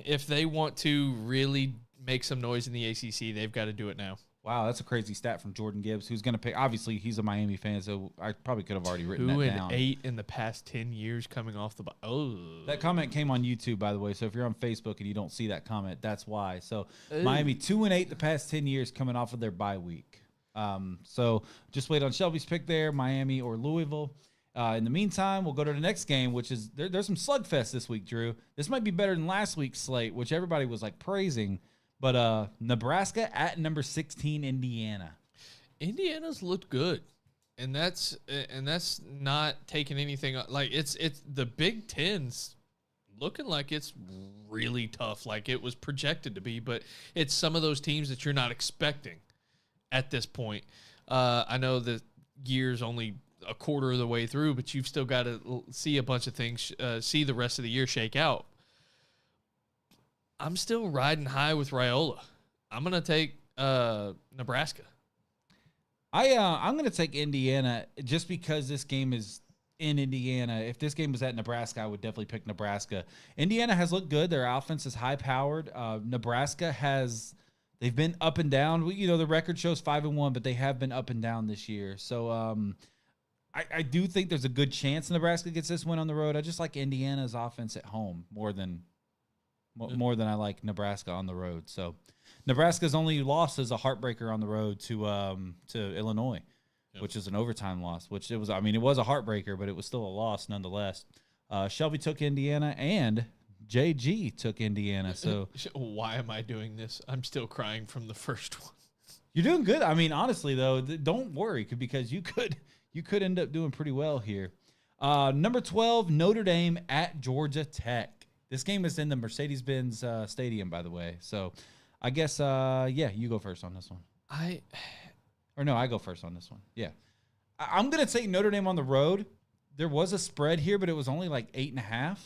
if they want to really make some noise in the ACC, they've got to do it now. Wow, that's a crazy stat from Jordan Gibbs, who's going to pick. Obviously, he's a Miami fan, so I probably could have already written that down. 2-8 in the past 10 years coming off the. That comment came on YouTube, by the way. So if you're on Facebook and you don't see that comment, that's why. So Miami 2-8 the past 10 years coming off of their bye week. So just wait on Shelby's pick there, Miami or Louisville. In the meantime, we'll go to the next game, which is there's some slugfest this week, Drew. This might be better than last week's slate, which everybody was like praising. But Nebraska at number 16, Indiana. Indiana's looked good, and that's not taking anything. Like it's the Big Ten's looking like it's really tough, like it was projected to be. But it's some of those teams that you're not expecting at this point. I know the year's only a quarter of the way through, but you've still got to see a bunch of things, see the rest of the year shake out. I'm still riding high with Raiola. I'm going to take Nebraska. I'm going to take Indiana just because this game is in Indiana. If this game was at Nebraska, I would definitely pick Nebraska. Indiana has looked good. Their offense is high-powered. Nebraska they've been up and down. The record shows 5-1, but they have been up and down this year. So I do think there's a good chance Nebraska gets this win on the road. I just like Indiana's offense at home more than I like Nebraska on the road. So Nebraska's only loss is a heartbreaker on the road to Illinois, which is an overtime loss, which it was a heartbreaker, but it was still a loss nonetheless. Shelby took Indiana and JG took Indiana. So why am I doing this? I'm still crying from the first one. You're doing good. I mean, honestly though, don't worry because you could end up doing pretty well here. Number 12, Notre Dame at Georgia Tech. This game is in the Mercedes-Benz Stadium, by the way. So, I guess yeah, you go first on this one. I go first on this one. Yeah, I'm gonna take Notre Dame on the road. There was a spread here, but it was only like 8.5.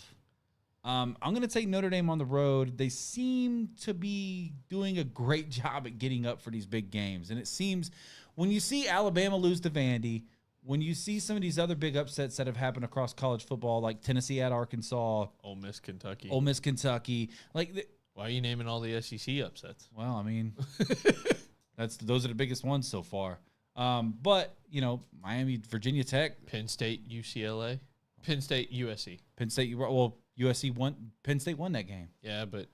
I'm going to take Notre Dame on the road. They seem to be doing a great job at getting up for these big games. And it seems when you see Alabama lose to Vandy, when you see some of these other big upsets that have happened across college football, like Tennessee at Arkansas, Ole Miss, Kentucky. like why are you naming all the SEC upsets? Well, I mean, those are the biggest ones so far. But, you know, Miami, Virginia Tech. Penn State, UCLA. Penn State, USC. Penn State, well, USC won. Penn State won that game. Yeah, but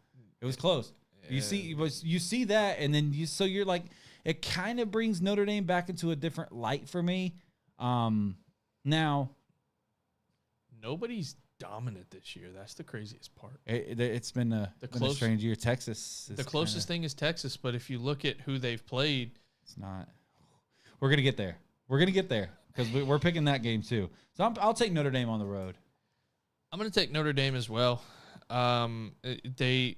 it was close. You see that, and then you're like, it kind of brings Notre Dame back into a different light for me. Now, nobody's dominant this year. That's the craziest part. It's been a strange year. Texas. The closest thing is Texas, but if you look at who they've played, it's not. We're gonna get there. Because we're picking that game too. So I'll take Notre Dame on the road. I'm going to take Notre Dame as well. They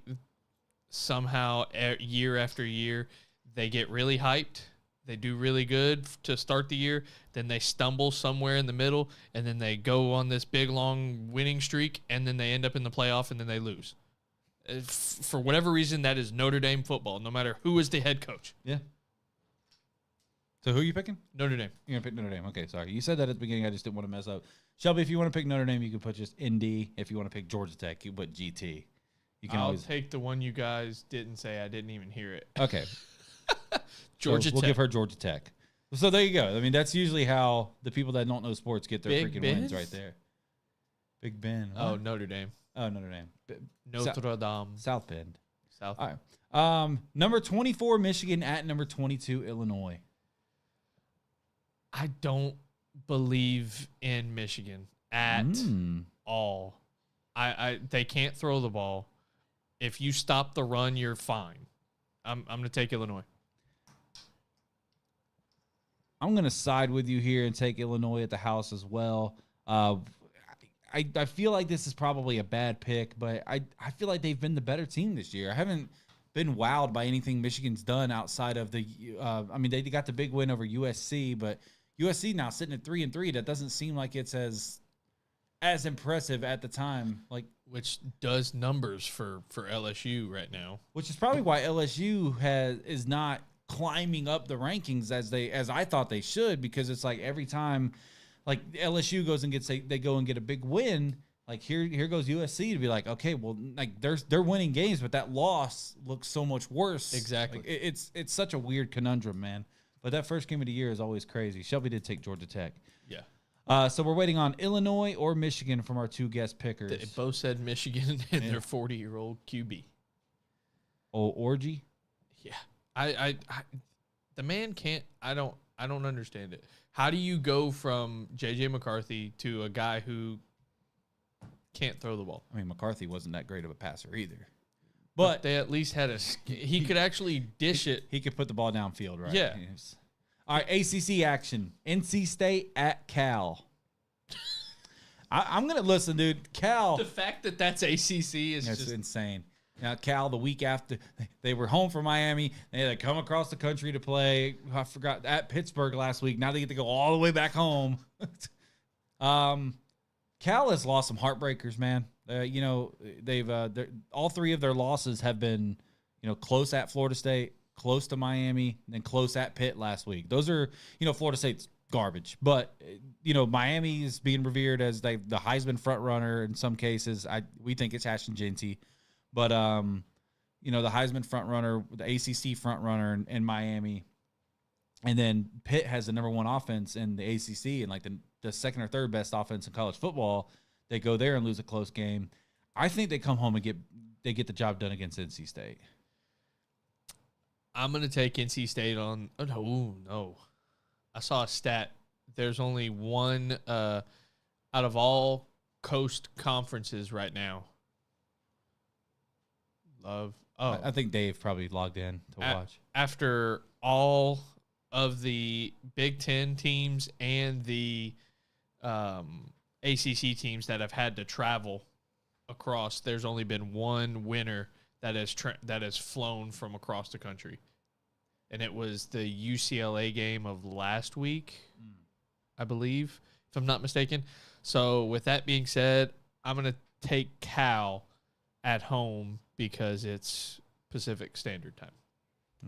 somehow, year after year, they get really hyped. They do really good to start the year. Then they stumble somewhere in the middle, and then they go on this big, long winning streak, and then they end up in the playoff, and then they lose. For whatever reason, that is Notre Dame football, no matter who is the head coach. Yeah. So who are you picking? Notre Dame. You're going to pick Notre Dame. Okay, sorry. You said that at the beginning. I just didn't want to mess up. Shelby, if you want to pick Notre Dame, you can put just ND. If you want to pick Georgia Tech, you put GT. You can I'll take the one you guys didn't say. I didn't even hear it. Okay. Georgia Tech. We'll give her Georgia Tech. So there you go. I mean, that's usually how the people that don't know sports get their freaking wins right there. Big Ben. What? Oh, Notre Dame. Oh, Notre Dame. Notre Dame. South Bend. South. All right. Number 24, Michigan at number 22, Illinois. I don't believe in Michigan at all. They can't throw the ball. If you stop the run, you're fine. I'm going to take Illinois. I'm going to side with you here and take Illinois at the house as well. I feel like this is probably a bad pick, but I feel like they've been the better team this year. I haven't been wowed by anything Michigan's done outside of the I mean, they got the big win over USC, but USC now sitting at 3-3. That doesn't seem like it's as impressive at the time. Like, which does numbers for LSU right now. Which is probably why LSU is not climbing up the rankings as I thought they should, because it's like every time like LSU goes and they go and get a big win, like here goes USC to be like, okay, well, like they're winning games, but that loss looks so much worse. Exactly. Like, it's such a weird conundrum, man. But that first game of the year is always crazy. Shelby did take Georgia Tech. Yeah. So we're waiting on Illinois or Michigan from our two guest pickers. They both said Michigan and their 40-year-old QB. Oh, Orgy? Yeah. I the man can't. I don't understand it. How do you go from J.J. McCarthy to a guy who can't throw the ball? I mean, McCarthy wasn't that great of a passer either. But they at least had he could actually dish it. He could put the ball downfield, right? Yeah. All right, ACC action. NC State at Cal. I'm going to listen, dude. Cal. The fact that that's ACC is that's just insane. Now, Cal, the week after, they were home from Miami. They had to come across the country to play. I forgot, at Pittsburgh last week. Now they get to go all the way back home. Cal has lost some heartbreakers, man. You know, they've all three of their losses have been, you know, close at Florida State, close to Miami, and then close at Pitt last week. Those are, you know, Florida State's garbage, but you know, Miami is being revered as the Heisman front runner in some cases. We think it's Ashton Jeanty, but you know, the Heisman front runner, the ACC front runner in Miami, and then Pitt has the number one offense in the ACC and like the second or third best offense in college football. They go there and lose a close game. I think they come home and get the job done against NC State. I'm going to take NC State on. Oh, no. I saw a stat. There's only one out of all coast conferences right now. I think Dave probably logged in to watch. After all of the Big Ten teams and the ACC teams that have had to travel across, there's only been one winner that has flown from across the country, and it was the UCLA game of last week, I believe, if I'm not mistaken. So with that being said, I'm going to take Cal at home because it's Pacific Standard Time.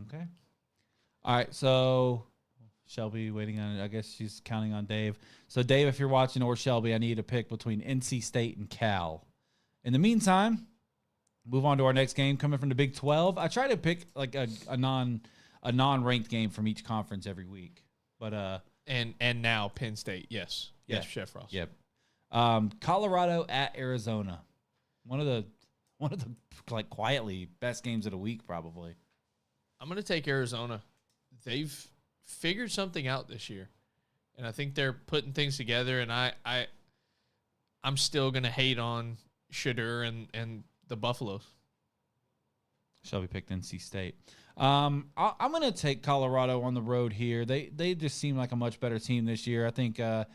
Okay. All right, so Shelby waiting on it. I guess she's counting on Dave. So, Dave, if you're watching, or Shelby, I need you to pick between NC State and Cal. In the meantime, move on to our next game coming from the Big 12. I try to pick like a non-ranked game from each conference every week. But and now Penn State, yes. Yes, Chef Ross. Yep. Colorado at Arizona. One of the like quietly best games of the week probably. I'm going to take Arizona. They've figured something out this year, and I think they're putting things together. And I'm still going to hate on Shadur and the Buffaloes. Shelby picked NC State. I'm going to take Colorado on the road here. They just seem like a much better team this year. I think the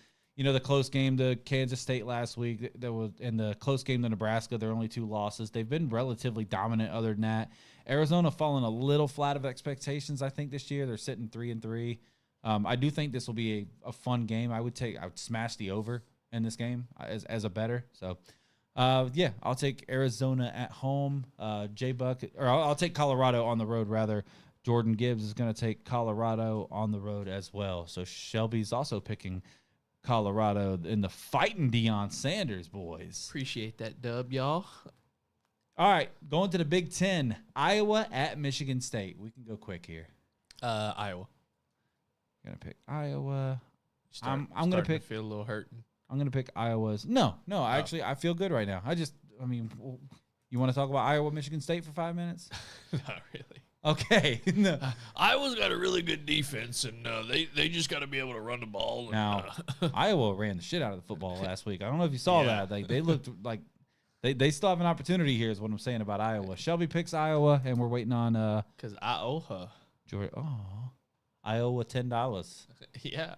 close game to Kansas State last week, there was in the close game to Nebraska, their only 2 losses. They've been relatively dominant other than that. Arizona fallen a little flat of expectations, I think, this year. They're sitting 3-3. I do think this will be a fun game. I would smash the over in this game as a better. So, I'll take Arizona at home. I'll take Colorado on the road, rather. Jordan Gibbs is going to take Colorado on the road as well. So Shelby's also picking Colorado in the fighting Deion Sanders boys. Appreciate that dub, y'all. All right, going to the Big Ten. Iowa at Michigan State. We can go quick here. Iowa. Gonna pick Iowa. I'm gonna pick. To feel a little hurting. I'm gonna pick Iowa's. No. Actually, I feel good right now. You want to talk about Iowa, Michigan State for 5 minutes? Not really. Okay. No. Iowa's got a really good defense, and they just got to be able to run the ball. Now, Iowa ran the shit out of the football last week. I don't know if you saw that. Like they looked like they still have an opportunity here. Is what I'm saying about Iowa. Shelby picks Iowa, and we're waiting on because I owe her. Georgia. Oh, I owe $10. Yeah.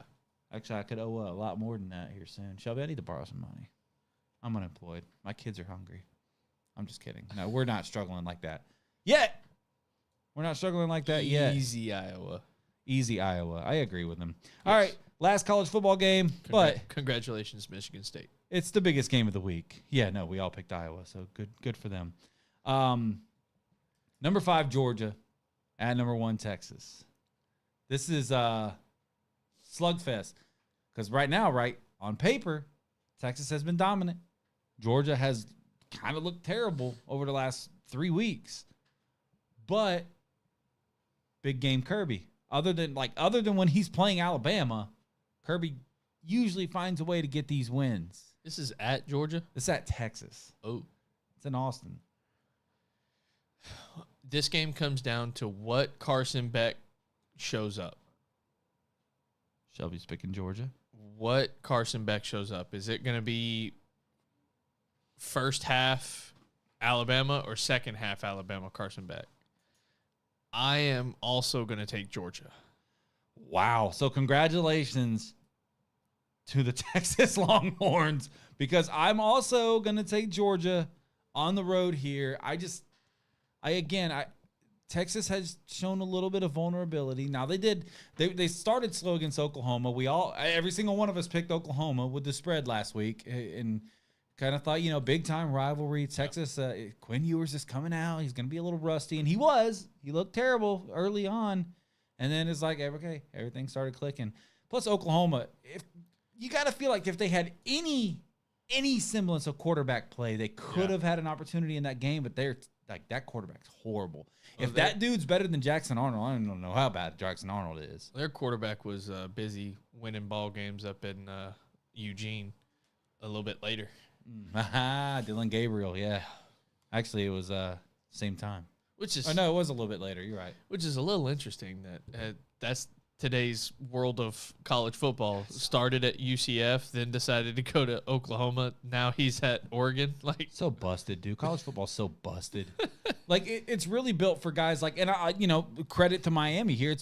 Actually, I could owe a lot more than that here soon. Shelby, I need to borrow some money. I'm unemployed. My kids are hungry. I'm just kidding. No, we're not struggling like that yet. We're not struggling like that yet. Easy Iowa. Easy Iowa. I agree with them. Yes. All right, last college football game, but congratulations, Michigan State. It's the biggest game of the week. Yeah, no, we all picked Iowa, so good for them. Number 5, Georgia, at number 1, Texas. This is slugfest because right now, on paper, Texas has been dominant. Georgia has kind of looked terrible over the last 3 weeks, but big game Kirby. Other than when he's playing Alabama, Kirby usually finds a way to get these wins. This is at Georgia? It's at Texas. Oh. It's in Austin. This game comes down to what Carson Beck shows up. Shelby's picking Georgia. What Carson Beck shows up. Is it going to be first half Alabama or second half Alabama Carson Beck? I am also going to take Georgia. Wow. So congratulations to the Texas Longhorns because I'm also going to take Georgia on the road here. Texas has shown a little bit of vulnerability. Now they started slow against Oklahoma. Every single one of us picked Oklahoma with the spread last week and kind of thought, big time rivalry. Texas, Quinn Ewers is coming out. He's going to be a little rusty. And he looked terrible early on. And then it's like, okay, everything started clicking. Plus Oklahoma, if you got to feel like if they had any semblance of quarterback play, they could have had an opportunity in that game, but they're like, that quarterback's horrible. If that dude's better than Jackson Arnold, I don't know how bad Jackson Arnold is. Their quarterback was busy winning ball games up in Eugene a little bit later. Dylan Gabriel, yeah. Actually, it was same time. Which is no, it was a little bit later. You're right. Which is a little interesting that today's world of college football. Started at UCF, then decided to go to Oklahoma. Now he's at Oregon. Like, So busted, dude. College football's so busted. Like it's really built for guys like, and credit to Miami here.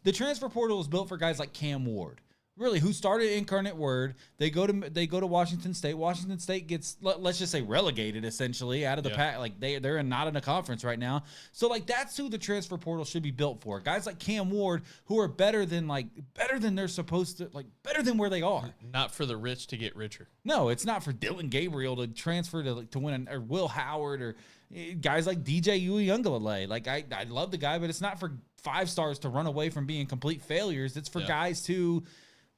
The transfer portal is built for guys like Cam Ward, really, who started Incarnate Word. They go to Washington State. Washington State gets, let's just say, relegated essentially out of the pack. Like they're not in a conference right now. So like that's who the transfer portal should be built for. Guys like Cam Ward who are better than they're supposed to, like better than where they are. not for the rich to get richer. No, it's not for Dylan Gabriel to transfer to win, or Will Howard, or guys like DJ Uiagalelei. Like I love the guy, but it's not for 5 stars to run away from being complete failures. It's for guys to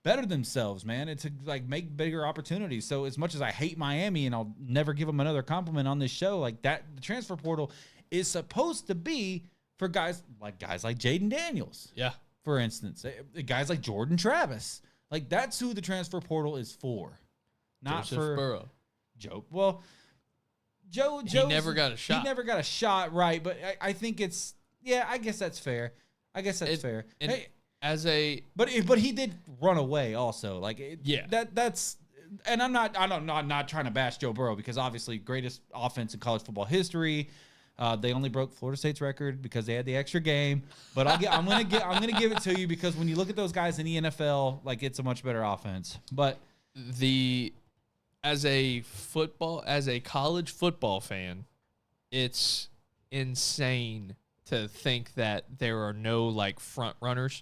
better themselves, man, and to like make bigger opportunities. So as much as I hate Miami, and I'll never give them another compliment on this show, like that, the transfer portal is supposed to be for guys like Jaden Daniels. Yeah. For instance, guys like Jordan Travis. Like that's who the transfer portal is for. Not Joseph for Burrow. Joe. Well, Joe never got a shot. He never got a shot, right? But I think it's, I guess that's fair. Fair. And Hey, but but he did run away also. Like that's, and I'm not trying to bash Joe Burrow, because obviously greatest offense in college football history. They only broke Florida State's record because they had the extra game. But I'm gonna give it to you, because when you look at those guys in the NFL, like it's a much better offense. But as a college football fan, it's insane to think that there are no like front runners,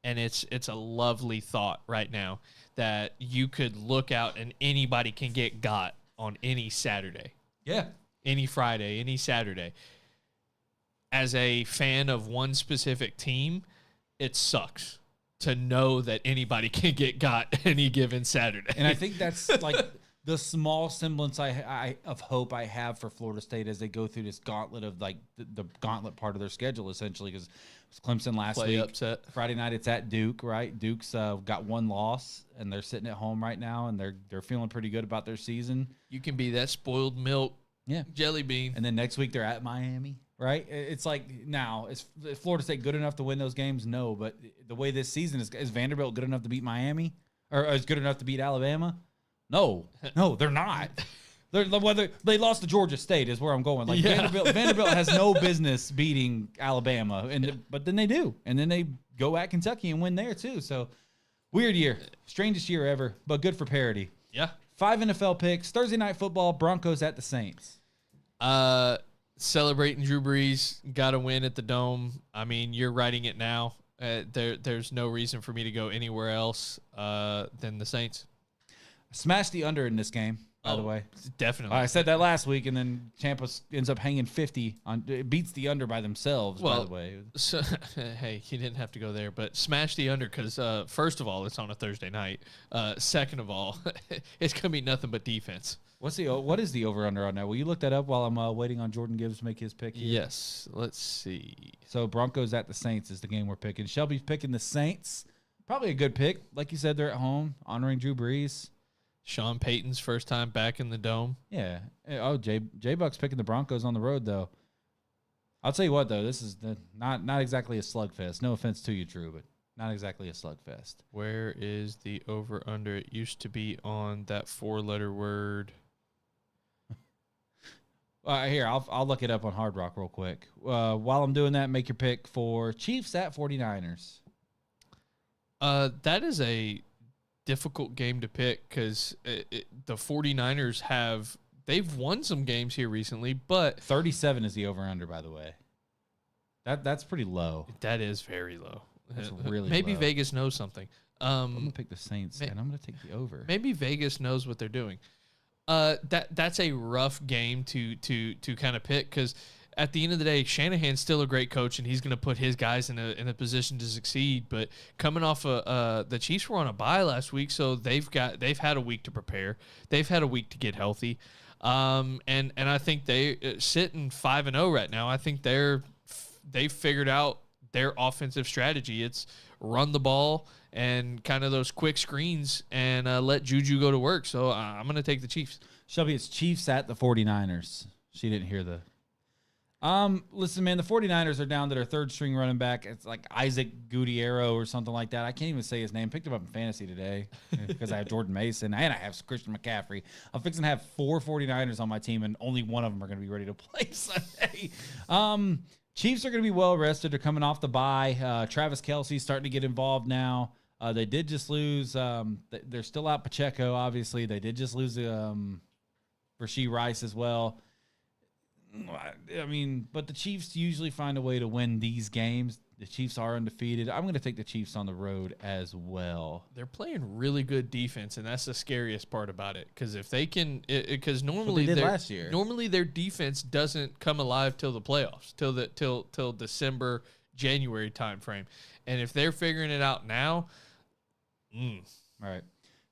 and it's a lovely thought right now that you could look out and anybody can get got on any Saturday. Yeah. Any Friday, any Saturday. As a fan of one specific team, it sucks to know that anybody can get got any given Saturday. And I think that's like the small semblance of hope I have for Florida State as they go through this gauntlet of like the gauntlet part of their schedule, essentially, because Clemson last week. Upset. Friday night it's at Duke, right? Duke's got 1 loss, and they're sitting at home right now, and they're feeling pretty good about their season. You can be that spoiled milk jelly bean. And then next week they're at Miami, right? It's like, now, is Florida State good enough to win those games? No, but the way this season is Vanderbilt good enough to beat Miami? Or is good enough to beat Alabama? No, they're not. Whether they lost to Georgia State is where I'm going. Like Vanderbilt has no business beating Alabama, but then they do, and then they go at Kentucky and win there too. So weird year, strangest year ever, but good for parity. Yeah. 5 NFL picks. Thursday night football. Broncos at the Saints. Celebrating Drew Brees, got a win at the Dome. I mean, you're writing it now. There's no reason for me to go anywhere else than the Saints. Smash the under in this game, by the way. Definitely. I said that last week, and then Tampa ends up hanging 50 on. It beats the under by themselves. By the way, so, hey, you didn't have to go there, but smash the under because first of all, it's on a Thursday night. Second of all, it's gonna be nothing but defense. What is the over under on that? Will you look that up while I'm waiting on Jordan Gibbs to make his pick here? Yes. Let's see. So Broncos at the Saints is the game we're picking. Shelby's picking the Saints. Probably a good pick. Like you said, they're at home, honoring Drew Brees. Sean Payton's first time back in the Dome. Yeah. Oh, J-Buck's picking the Broncos on the road, though. I'll tell you what, though. This is not exactly a slugfest. No offense to you, Drew, but not exactly a slugfest. Where is the over-under? It used to be on that 4-letter word. Here, I'll look it up on Hard Rock real quick. While I'm doing that, make your pick for Chiefs at 49ers. That is a difficult game to pick because the 49ers they've won some games here recently, but 37 is the over-under, by the way. That's pretty low. That is very low. That's really maybe low. Vegas knows something. I'm gonna pick the Saints, and I'm gonna take the over. Maybe Vegas knows what they're doing. That's a rough game to kind of pick because at the end of the day, Shanahan's still a great coach, and he's going to put his guys in a position to succeed. But coming off the Chiefs were on a bye last week, so they've had a week to prepare. They've had a week to get healthy, and I think they sitting 5-0 right now. I think they've figured out their offensive strategy. It's run the ball and kind of those quick screens and let Juju go to work. So I'm going to take the Chiefs. Shelby, it's Chiefs at the 49ers. She didn't hear the Listen, man, the 49ers are down to their third string running back. It's like Isaac Gutierrez or something like that. I can't even say his name. Picked him up in fantasy today because I have Jordan Mason and I have Christian McCaffrey. I'm fixing to have 4 49ers on my team, and only one of them are going to be ready to play Sunday. Chiefs are going to be well rested. They're coming off the bye. Travis Kelce's starting to get involved now. They did just lose. They're still out Pacheco, obviously. They did just lose Rashee Rice as well. I mean, but the Chiefs usually find a way to win these games. The Chiefs are undefeated. I'm going to take the Chiefs on the road as well. They're playing really good defense, and that's the scariest part about it. Because if they can, because normally last year, normally their defense doesn't come alive till the playoffs, till December, January timeframe. And if they're figuring it out now, All right.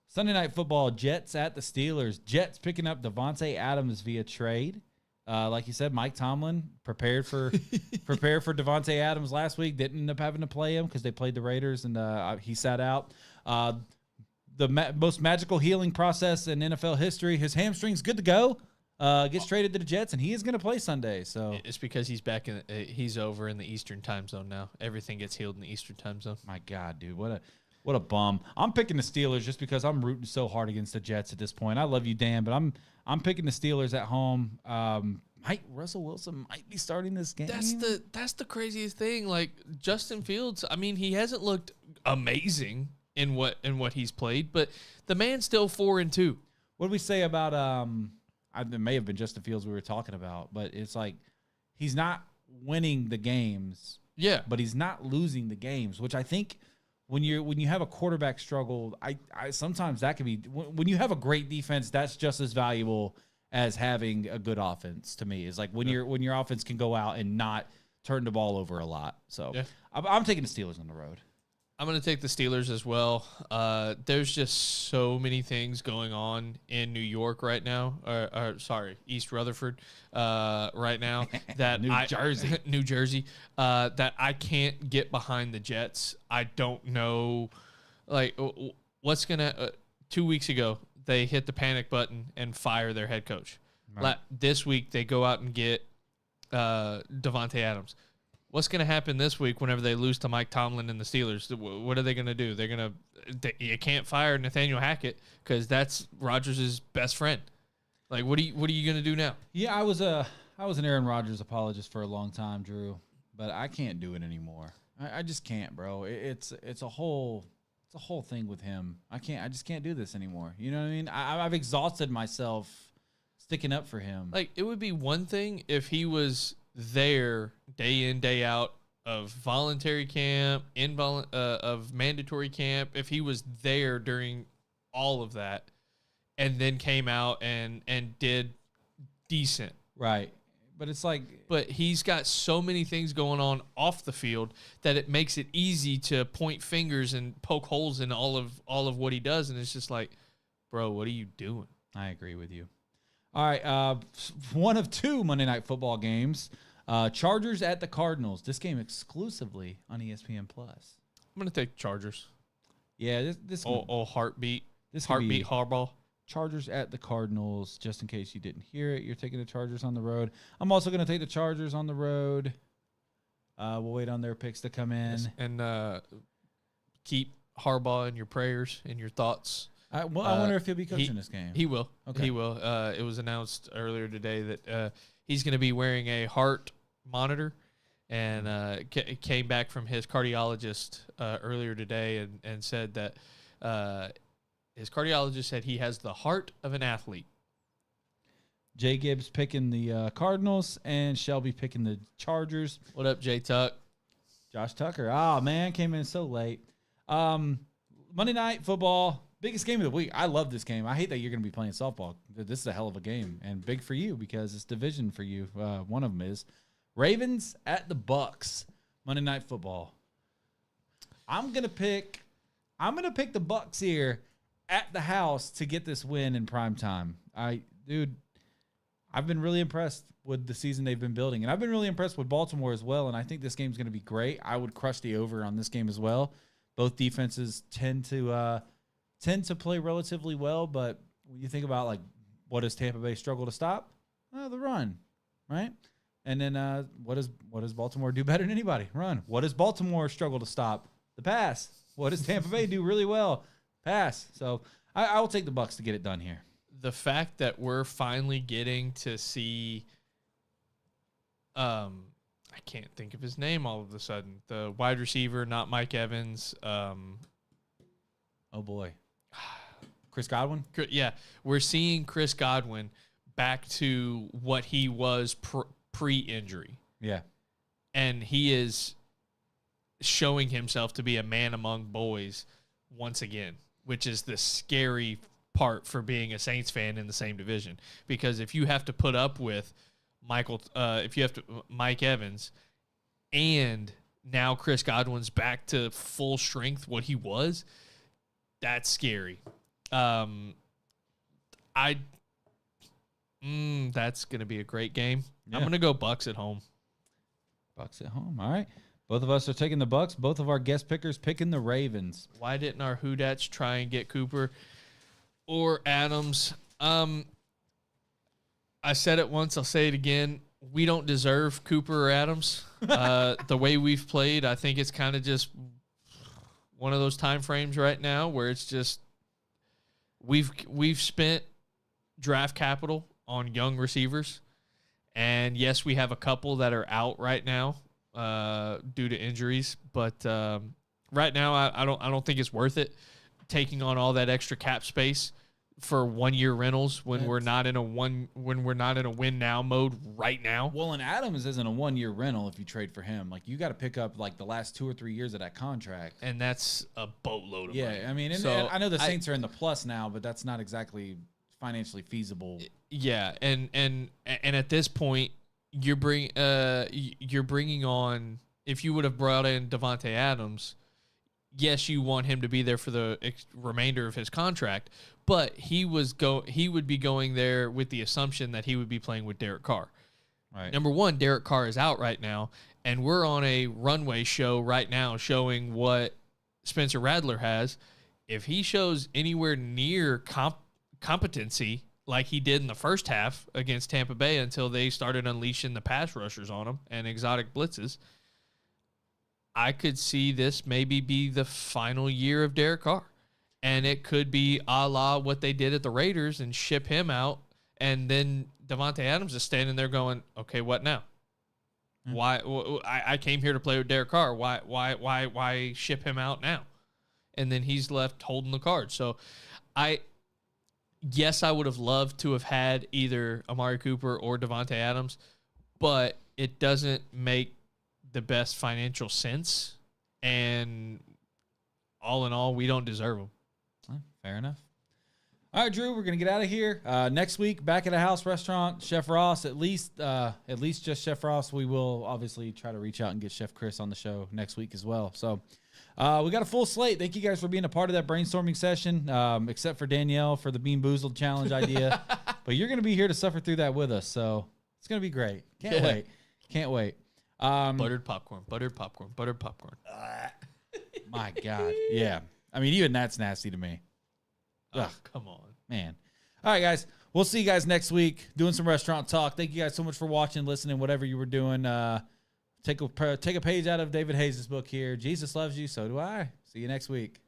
Sunday Night Football, Jets at the Steelers. Jets picking up Davante Adams via trade. Like you said, Mike Tomlin prepared for Davante Adams last week. Didn't end up having to play him because they played the Raiders and he sat out. The most magical healing process in NFL history. His hamstring's good to go. Gets traded to the Jets, and he is going to play Sunday. So it's because he's back in. He's over in the Eastern time zone now. Everything gets healed in the Eastern time zone. My God, dude, what a bum. I'm picking the Steelers just because I'm rooting so hard against the Jets at this point. I love you, Dan, but I'm picking the Steelers at home. Russell Wilson might be starting this game. That's the craziest thing. Like Justin Fields, I mean, he hasn't looked amazing in what he's played, but the man's still 4-2. What did we say about it may have been Justin Fields we were talking about, but it's like he's not winning the games. Yeah, but he's not losing the games, which I think when you have a quarterback struggle, I sometimes that can be when you have a great defense, that's just as valuable as having a good offense to me. Is like when your offense can go out and not turn the ball over a lot. So yeah. I'm taking the Steelers on the road. I'm going to take the Steelers as well. There's just so many things going on in New York right now. East Rutherford right now that New Jersey, that I can't get behind the Jets. I don't know, like what's gonna. 2 weeks ago, they hit the panic button and fire their head coach. Right. This week, they go out and get Davante Adams. What's going to happen this week whenever they lose to Mike Tomlin and the Steelers? What are they going to do? You can't fire Nathaniel Hackett because that's Rodgers' best friend. Like, what are you going to do now? Yeah, I was an Aaron Rodgers apologist for a long time, Drew, but I can't do it anymore. I just can't, bro. It's a whole thing with him. I just can't do this anymore. You know what I mean? I've exhausted myself sticking up for him. Like, it would be one thing if he was there day in, day out of voluntary camp, of mandatory camp, if he was there during all of that and then came out and did decent. Right. But it's like, but he's got so many things going on off the field that it makes it easy to point fingers and poke holes in all of what he does. And it's just like, bro, what are you doing? I agree with you. All right. One of 2 Monday Night Football games. Chargers at the Cardinals. This game exclusively on ESPN Plus. I'm gonna take Chargers. Yeah, this heartbeat. This heartbeat Harbaugh. Chargers at the Cardinals. Just in case you didn't hear it, you're taking the Chargers on the road. I'm also gonna take the Chargers on the road. We'll wait on their picks to come in and keep Harbaugh in your prayers and your thoughts. I wonder if he'll be coaching this game. He will. Okay. He will. It was announced earlier today that he's going to be wearing a heart monitor, and came back from his cardiologist earlier today and said that his cardiologist said he has the heart of an athlete. Jay Gibbs picking the Cardinals, and Shelby picking the Chargers. What up, Jay Tuck? Josh Tucker. Oh, man, came in so late. Monday Night Football. Biggest game of the week. I love this game. I hate that you're going to be playing softball. This is a hell of a game, and big for you because it's division for you. One of them is Ravens at the Bucks. Monday Night Football. I'm gonna pick the Bucks here at the house to get this win in prime time. I've been really impressed with the season they've been building, and I've been really impressed with Baltimore as well. And I think this game's going to be great. I would crush the over on this game as well. Both defenses tend to play relatively well, but when you think about like what does Tampa Bay struggle to stop? The run, right? And then what does Baltimore do better than anybody? Run. What does Baltimore struggle to stop? The pass. What does Tampa Bay do really well? Pass. So I will take the Bucs to get it done here. The fact that we're finally getting to see, I can't think of his name all of a sudden. The wide receiver, not Mike Evans. Oh boy, Chris Godwin. Yeah, we're seeing Chris Godwin back to what he was pre-injury. Yeah, and he is showing himself to be a man among boys once again, which is the scary part for being a Saints fan in the same division. Because if you have to put up with Mike Evans, and now Chris Godwin's back to full strength, what he was, that's scary. That's going to be a great game. Yeah. I'm going to go Bucs at home. Bucs at home. All right. Both of us are taking the Bucs. Both of our guest pickers picking the Ravens. Why didn't our Whodats try and get Cooper or Adams? I said it once. I'll say it again. We don't deserve Cooper or Adams. The way we've played, I think it's kind of just one of those time frames right now where it's just we've spent draft capital on young receivers, and yes, we have a couple that are out right now due to injuries, but right now I don't think it's worth it taking on all that extra cap space for 1 year rentals when we're not in a win now mode right now. Well, and Adams isn't a 1 year rental if you trade for him. Like, you got to pick up like the last 2 or 3 years of that contract, and that's a boatload of money. I mean, and I know the Saints are in the plus now, but that's not exactly financially feasible. Yeah, and at this point, you're bringing on, if you would have brought in Davante Adams, yes, you want him to be there for the remainder of his contract, but he would be going there with the assumption that he would be playing with Derek Carr. Right. Number one, Derek Carr is out right now, and we're on a runway show right now showing what Spencer Rattler has. If he shows anywhere near competency like he did in the first half against Tampa Bay until they started unleashing the pass rushers on him and exotic blitzes, I could see this maybe be the final year of Derek Carr. And it could be a la what they did at the Raiders and ship him out. And then Davante Adams is standing there going, okay, what now? Why? I came here to play with Derek Carr. Why ship him out now? And then he's left holding the card. So yes, I would have loved to have had either Amari Cooper or Davante Adams, but it doesn't make the best financial sense. And all in all, we don't deserve them. Fair enough. All right, Drew, we're going to get out of here. Next week, back at a house restaurant, Chef Ross, at least just Chef Ross. We will obviously try to reach out and get Chef Chris on the show next week as well. So we got a full slate. Thank you guys for being a part of that brainstorming session, except for Danielle for the Bean Boozled challenge idea. But you're going to be here to suffer through that with us, so it's going to be great. Can't wait. Can't wait. Buttered popcorn. My God. Yeah. I mean, even that's nasty to me. Oh, come on. Man. All right, guys. We'll see you guys next week doing some restaurant talk. Thank you guys so much for watching, listening, whatever you were doing. Take a page out of David Hayes' book here. Jesus loves you, so do I. See you next week.